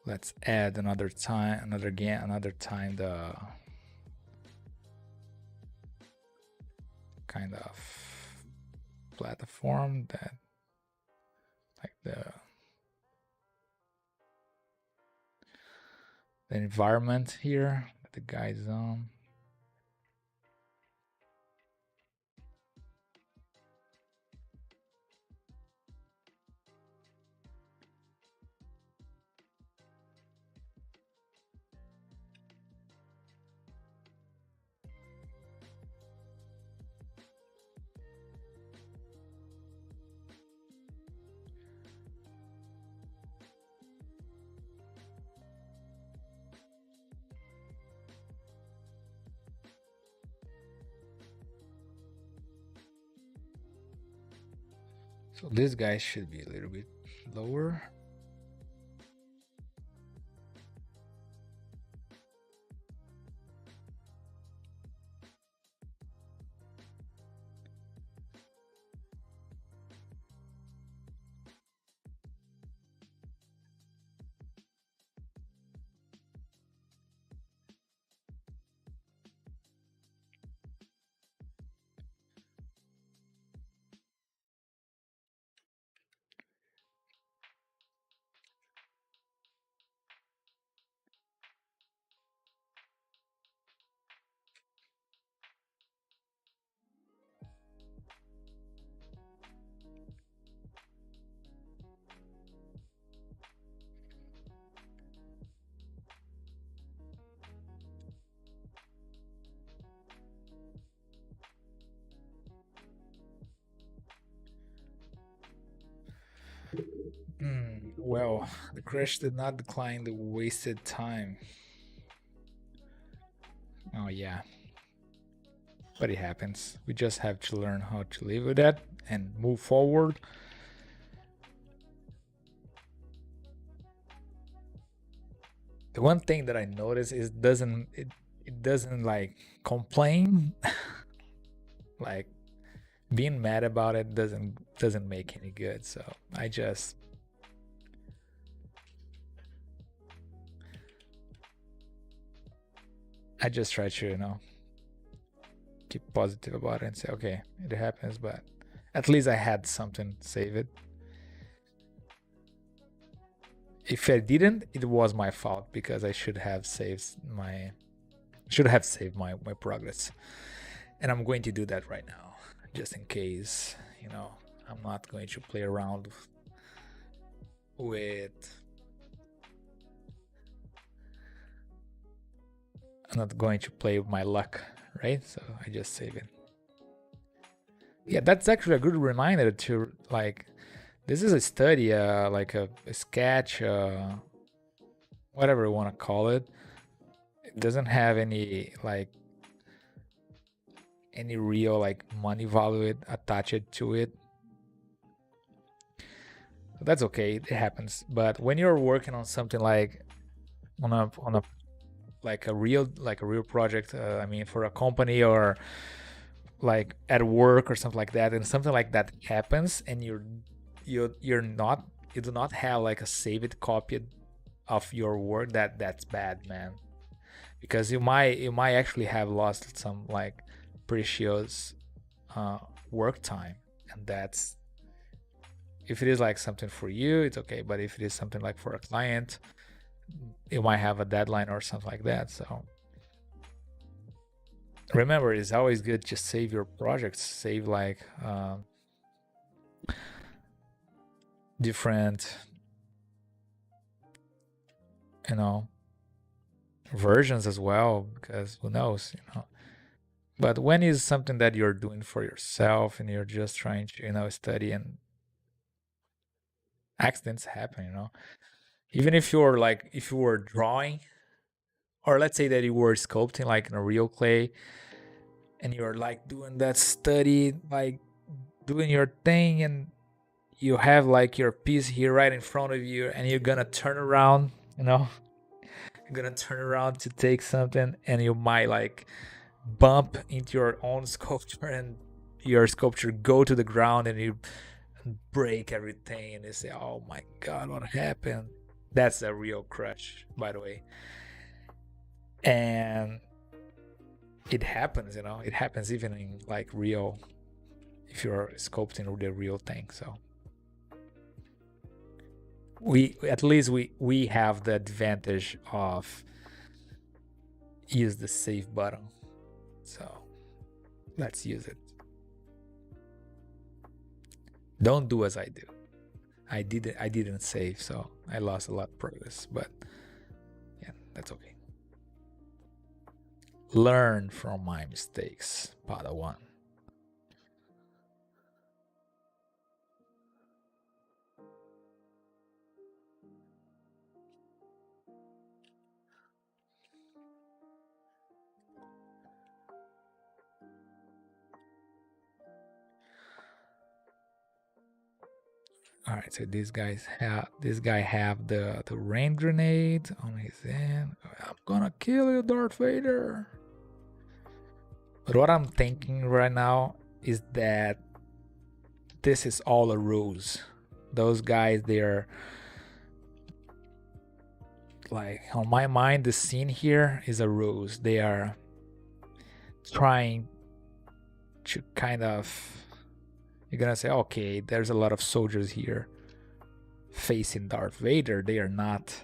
Let's add another time the kind of platform that like the environment here that the guy's on. So this guy should be a little bit lower. Well, the crash did not decline the wasted time. Oh yeah, but it happens. We just have to learn how to live with that and move forward. The one thing that I notice is it doesn't like complain. Like being mad about it doesn't make any good. So I just try to, keep positive about it and say, okay, it happens, but at least I had something to save it. If I didn't, it was my fault because I should have saved my progress. And I'm going to do that right now, just in case, I'm not going to play around with I'm not going to play with my luck, right? So I just save it. Yeah, that's actually a good reminder to, like, this is a study, like a sketch, whatever you want to call it. It doesn't have any real like money value attached to it. That's okay, it happens. But when you're working on something like on a like a real project, I mean, for a company or like at work or something like that, and something like that happens, and you do not have like a saved copy of your work, that's bad, man, because you might actually have lost some like precious work time. And that's, if it is like something for you, it's okay, but if it is something like for a client, you might have a deadline or something like that. So remember, it's always good to save your projects, save like different versions as well, because who knows, but when is something that you're doing for yourself and you're just trying to study, and accidents happen, even if you're like, if you were drawing, or let's say that you were sculpting like in a real clay, and you're like doing that study, like doing your thing, and you have like your piece here right in front of you, and you're gonna turn around, you're gonna turn around to take something, and you might like bump into your own sculpture, and your sculpture go to the ground, and you break everything, and you say, oh my god, what happened? That's a real crush, by the way. And it happens, it happens even in like real, if you're sculpting the real thing. So we have the advantage of use the save button, so let's use it. Don't do as I do. I didn't save, so I lost a lot of progress, but yeah, that's okay. Learn from my mistakes, Padawan. All right, so this guy have the rain grenade on his end. I'm gonna kill you, Darth Vader. But what I'm thinking right now is that this is all a ruse. Those guys, they're like, on my mind, the scene here is a ruse. They are trying to kind of, you're gonna say, okay, there's a lot of soldiers here facing Darth Vader. They are not,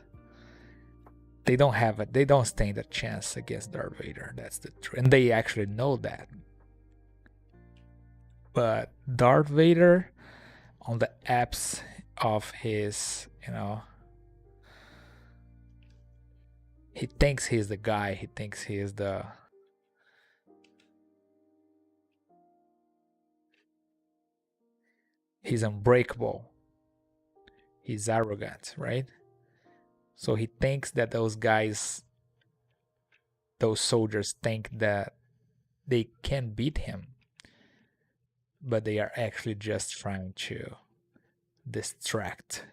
they don't stand a chance against Darth Vader. That's the truth, and they actually know that. But Darth Vader, on the apps of his, he thinks he's the guy. He thinks he is he's unbreakable. He's arrogant, right? So he thinks that those guys, those soldiers think that they can beat him, but they are actually just trying to distract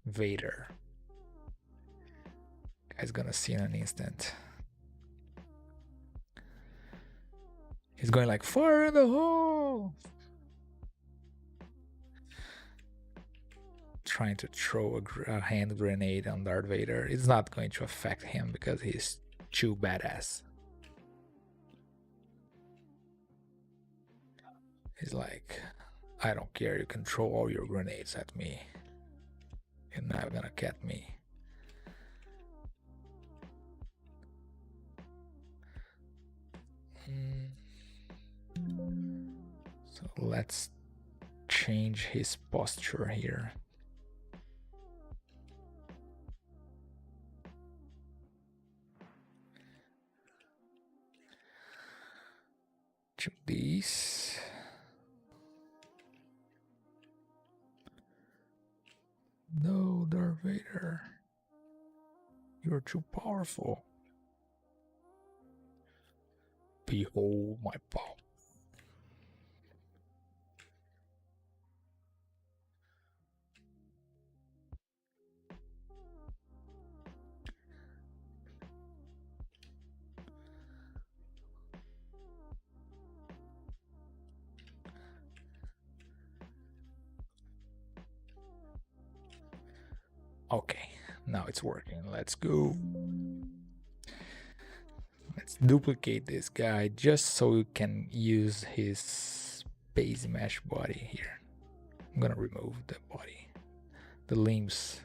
Vader. Guy's gonna see in an instant. He's going like, fire in the hole! Trying to throw a hand grenade on Darth Vader. It's not going to affect him because he's too badass. He's like, I don't care, you can throw all your grenades at me. You're not gonna get me. So let's change his posture here. To these. No, Darth Vader. You're too powerful. Behold my power. Okay, now it's working. Let's go. Let's duplicate this guy just so we can use his base mesh body here. I'm gonna remove the body, the limbs.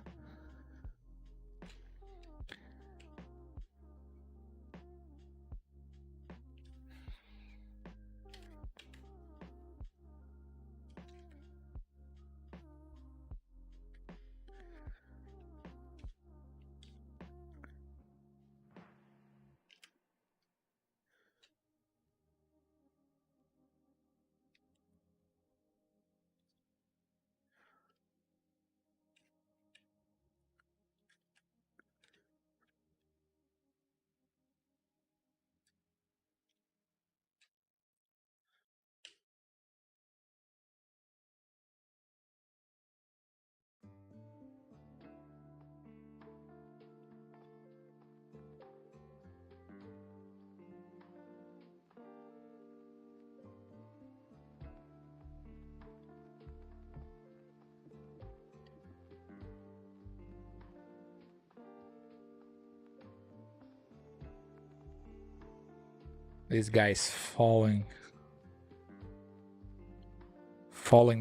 This guy's falling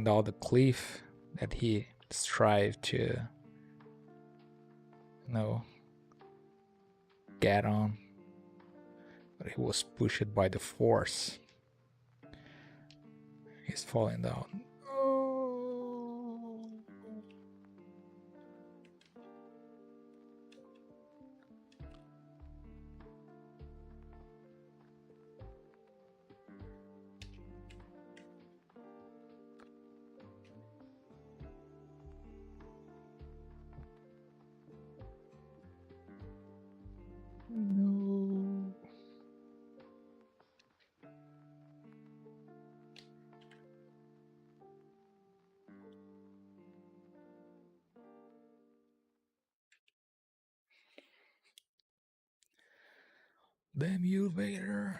down the cliff that he strived to, get on, but he was pushed by the force. He's falling down. No. Damn you, Vader.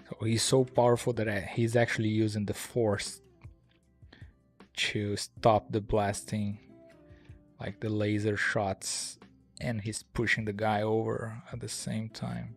So he's so powerful that he's actually using the force to stop the blasting, like the laser shots, and he's pushing the guy over at the same time.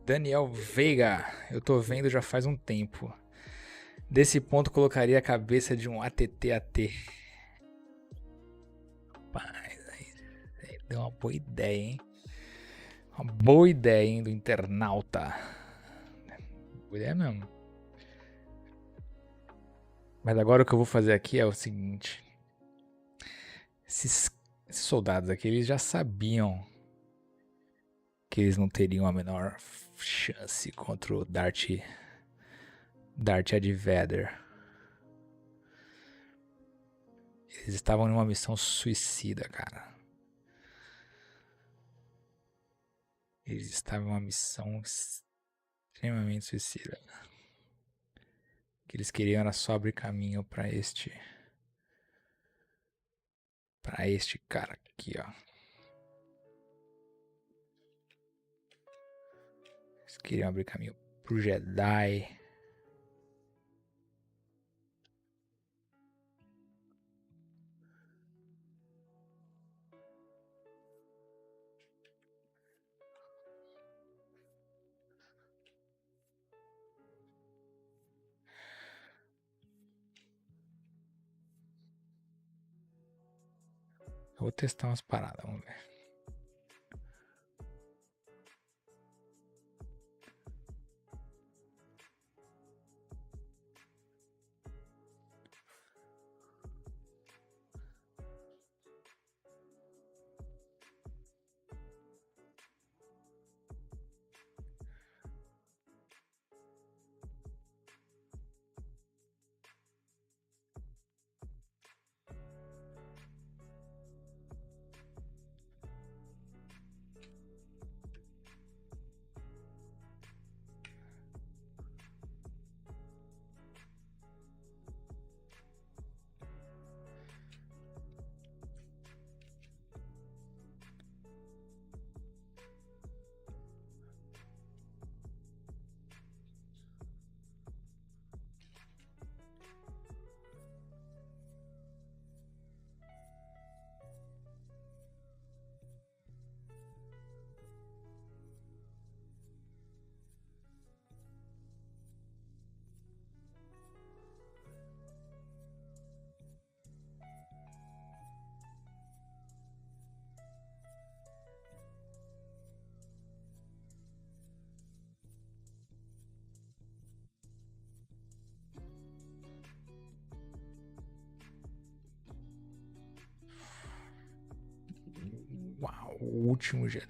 Daniel Veiga, eu tô vendo já faz um tempo. Desse ponto colocaria a cabeça de um ATT-AT. Rapaz, aí deu uma boa ideia, hein? Uma boa ideia, hein, do internauta. Boa ideia mesmo. Mas agora o que eu vou fazer aqui é o seguinte. Esses soldados aqui, eles já sabiam que eles não teriam a menor chance contra o Darth Vader. Eles estavam numa missão suicida, cara. Eles estavam em uma missão extremamente suicida. O que eles queriam era só abrir caminho pra este cara aqui, ó. Eles queriam abrir caminho pro Jedi. Eu vou testar umas paradas, vamos ver. Uau, o último Jedi.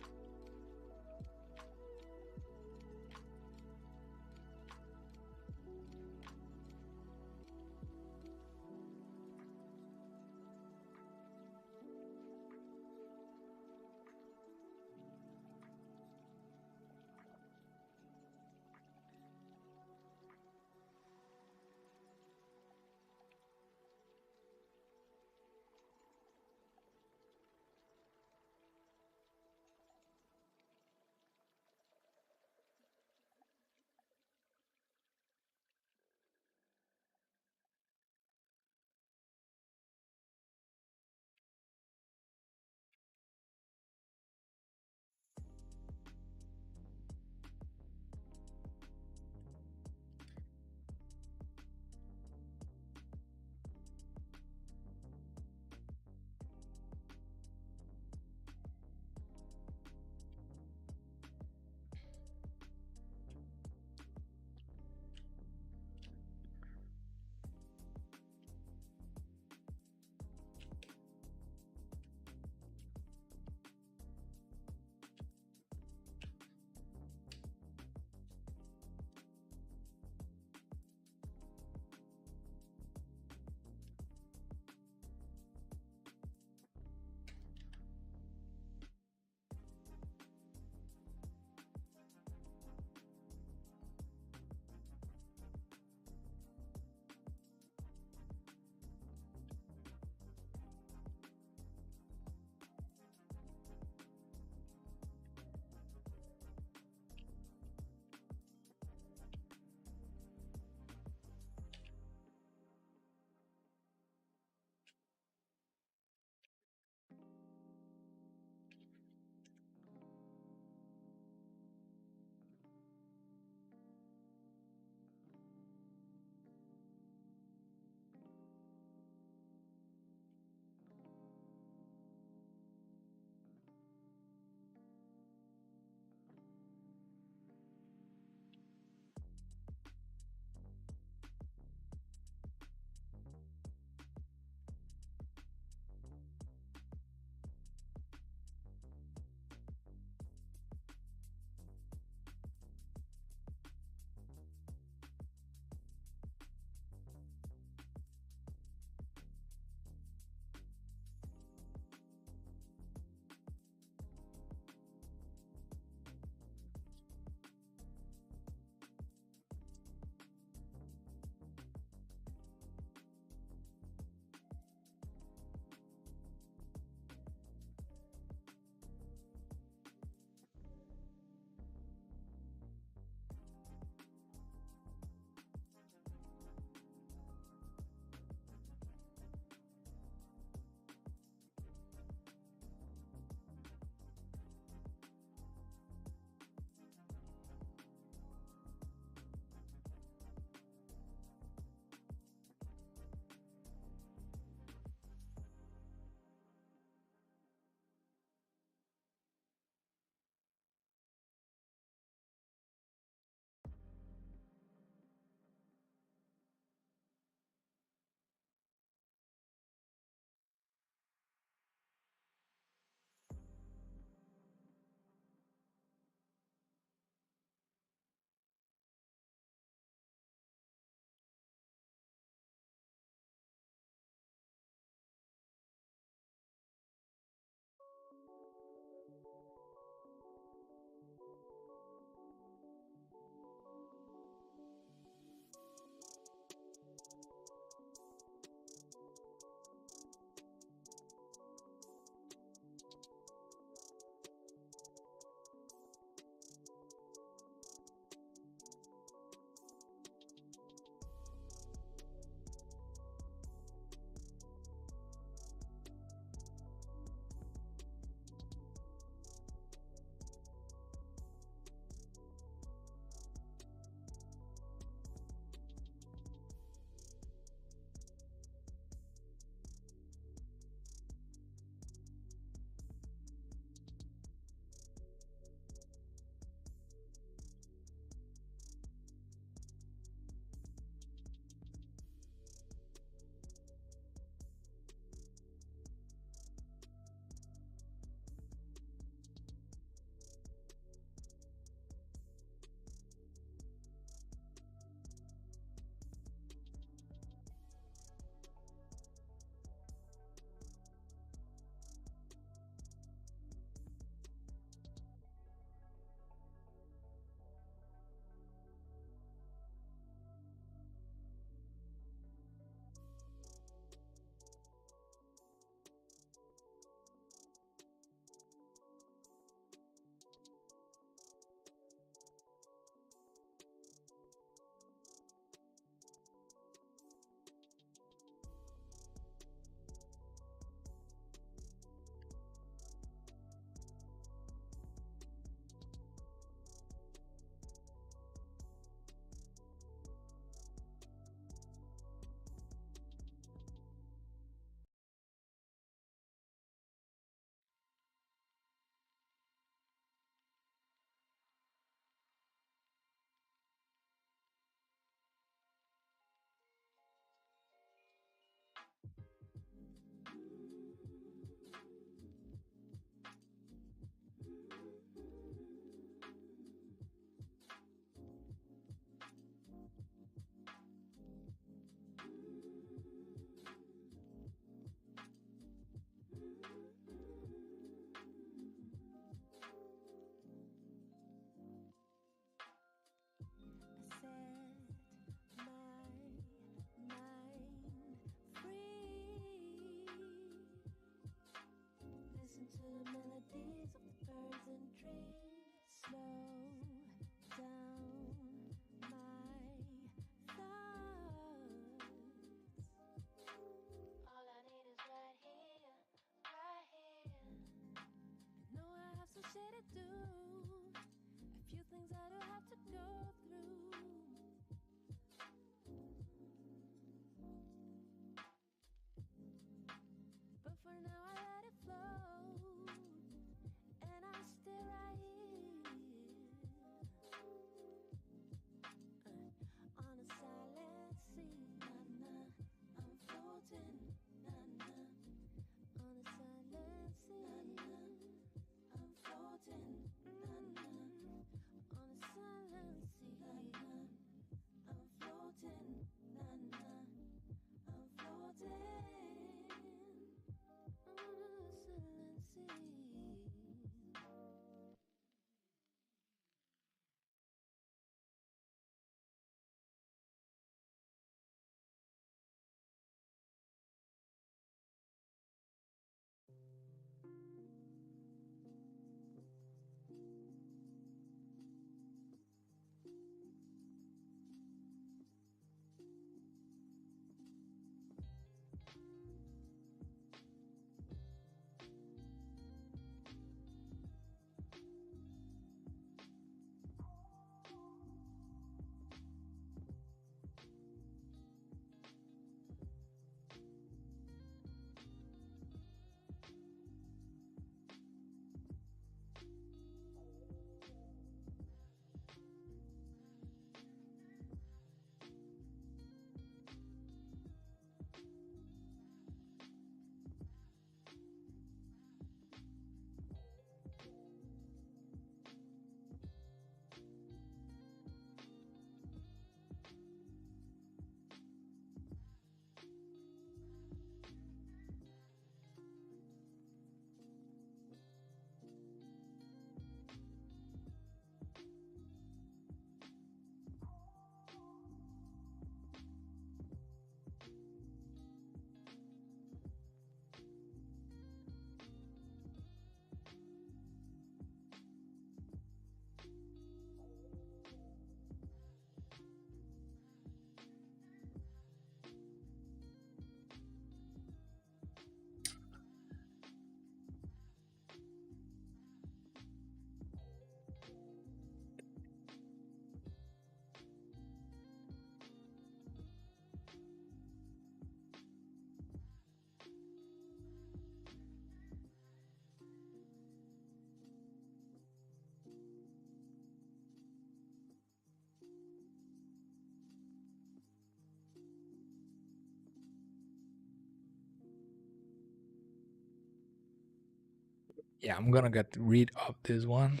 Yeah, I'm gonna get rid of this one.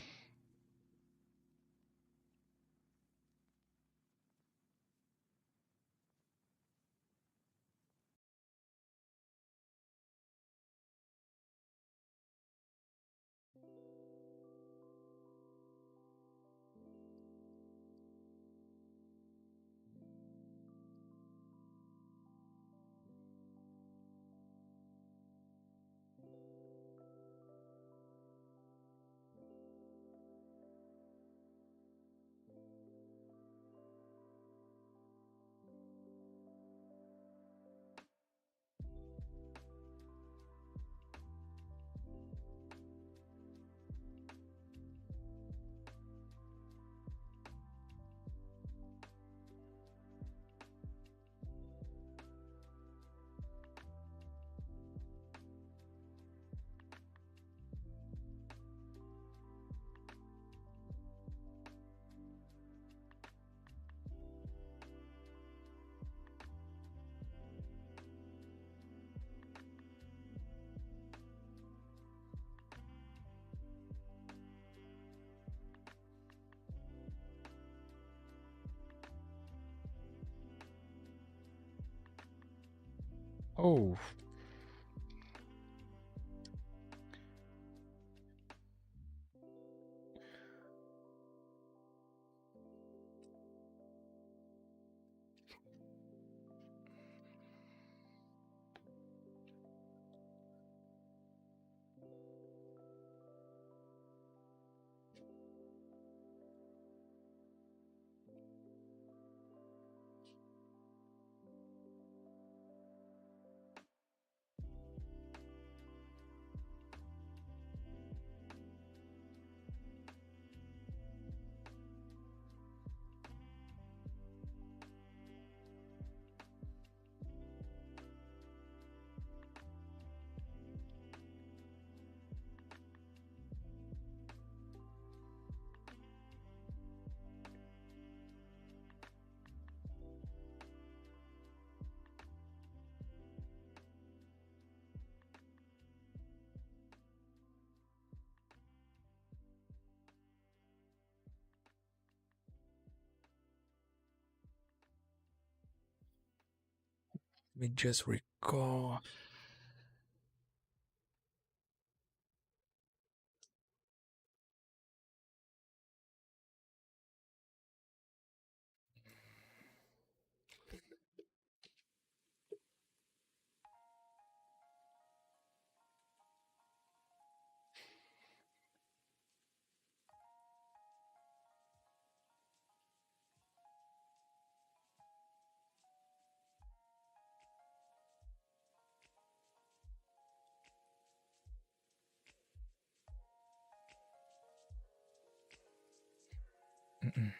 Oh, let me just recall. Mm-mm.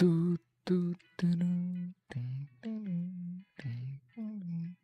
Do, do, do, do, ding, ding, ding, ding, ding.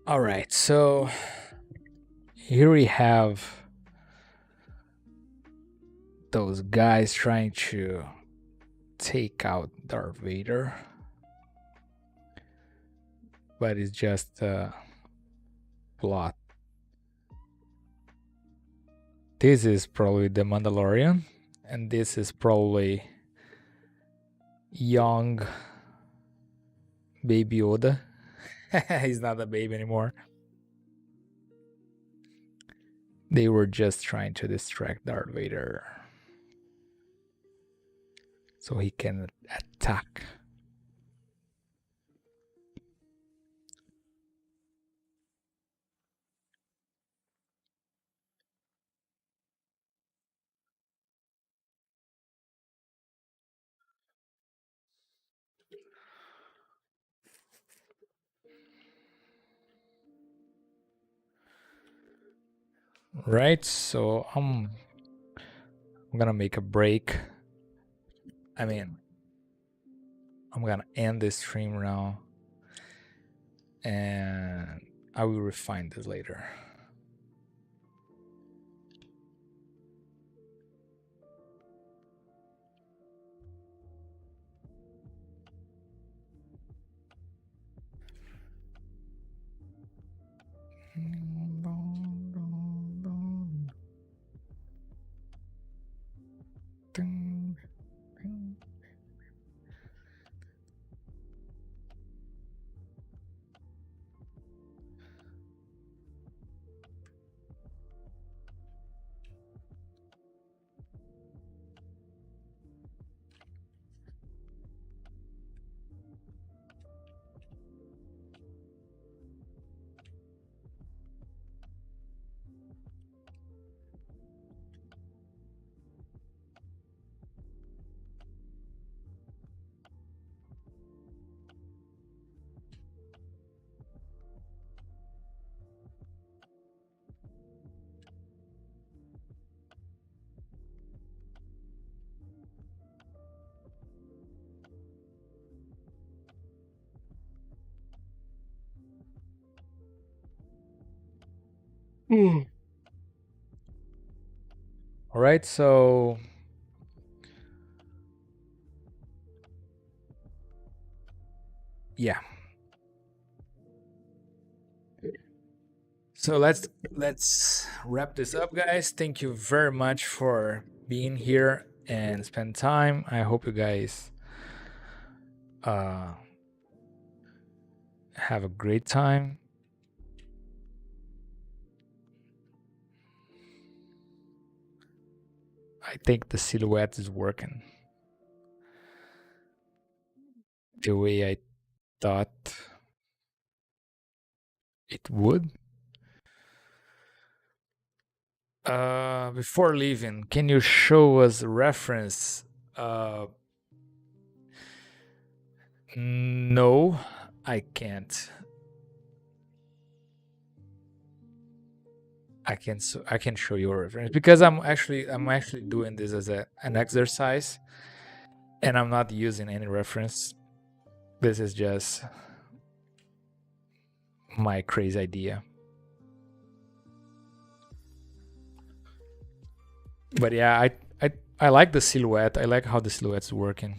All right, so here we have those guys trying to take out Darth Vader, but it's just a plot. This is probably the Mandalorian, and this is probably young baby Yoda. He's not a baby anymore. They were just trying to distract Darth Vader so he can attack. Right, so I'm gonna make a break I mean, I'm gonna end this stream now, and I will refine this later. All right, so yeah. So let's wrap this up, guys. Thank you very much for being here and spend time. I hope you guys have a great time. I think the silhouette is working the way I thought it would. Before leaving, can you show us a reference? No, I can't. I can show you a reference because I'm actually doing this as an exercise, and I'm not using any reference. This is just my crazy idea. But yeah, I like the silhouette. I like how the silhouette's working.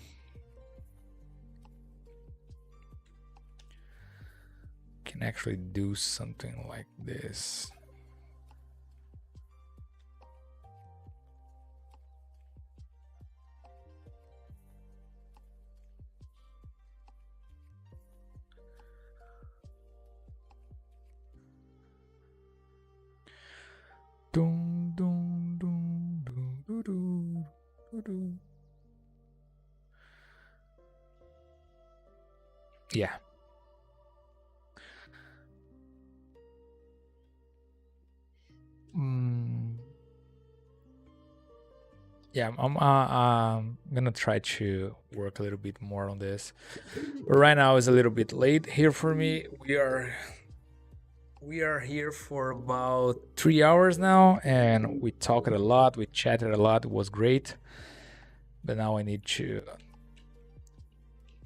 Can actually do something like this. Dum, dum, dum, dum, dum, dum, dum. Yeah. Yeah, I'm gonna try to work a little bit more on this. But right now is a little bit late here for me. We are here for about 3 hours now, and we talked a lot, we chatted a lot, it was great. But now I need to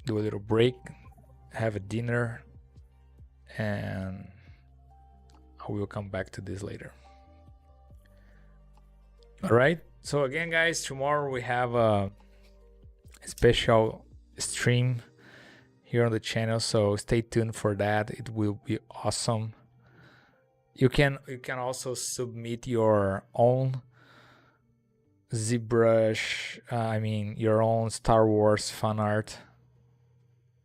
do a little break, have a dinner, and I will come back to this later. All right, so again, guys, tomorrow we have a special stream here on the channel, so stay tuned for that. It will be awesome. You can also submit your own ZBrush, your own Star Wars fan art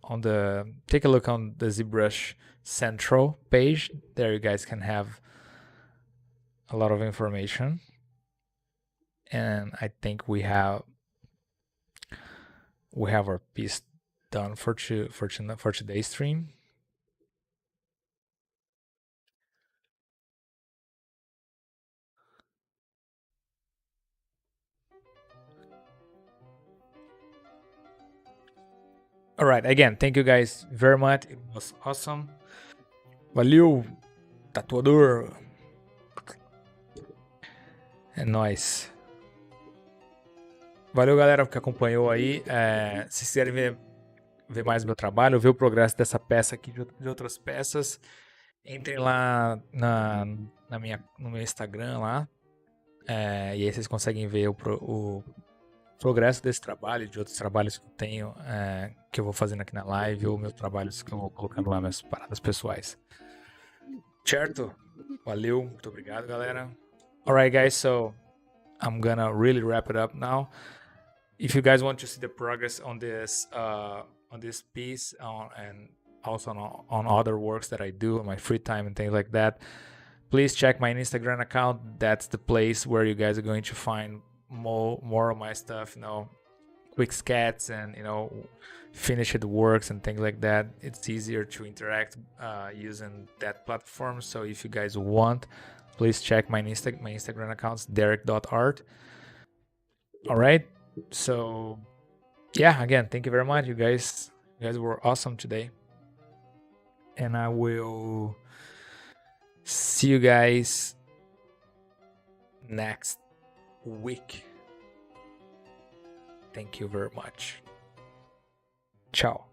on the, take a look on the ZBrush Central page. There you guys can have a lot of information. And I think we have our piece done for today's stream. All right, again, thank you guys very much. It was awesome. Valeu, tatuador. É nóis. Valeu, galera, que acompanhou aí. Se vocês querem ver mais do meu trabalho, ver o progresso dessa peça aqui, de outras peças, entrem lá no meu Instagram lá. E aí vocês conseguem ver o progresso desse trabalho, de outros trabalhos que eu tenho, que eu vou fazendo aqui na live, ou meus trabalhos que eu vou colocando lá, minhas paradas pessoais. Certo? Valeu, muito obrigado, galera. Alright, guys, so I'm gonna really wrap it up now. If you guys want to see the progress on this piece, and also on other works that I do in my free time and things like that, please check my Instagram account. That's the place where you guys are going to find more of my stuff, quick sketches and finished works and things like that. It's easier to interact using that platform. So if you guys want, please check my Instagram accounts, deryck.art. All right, so yeah, again, thank you very much. You guys were awesome today, and I will see you guys next week. Thank you very much. Ciao.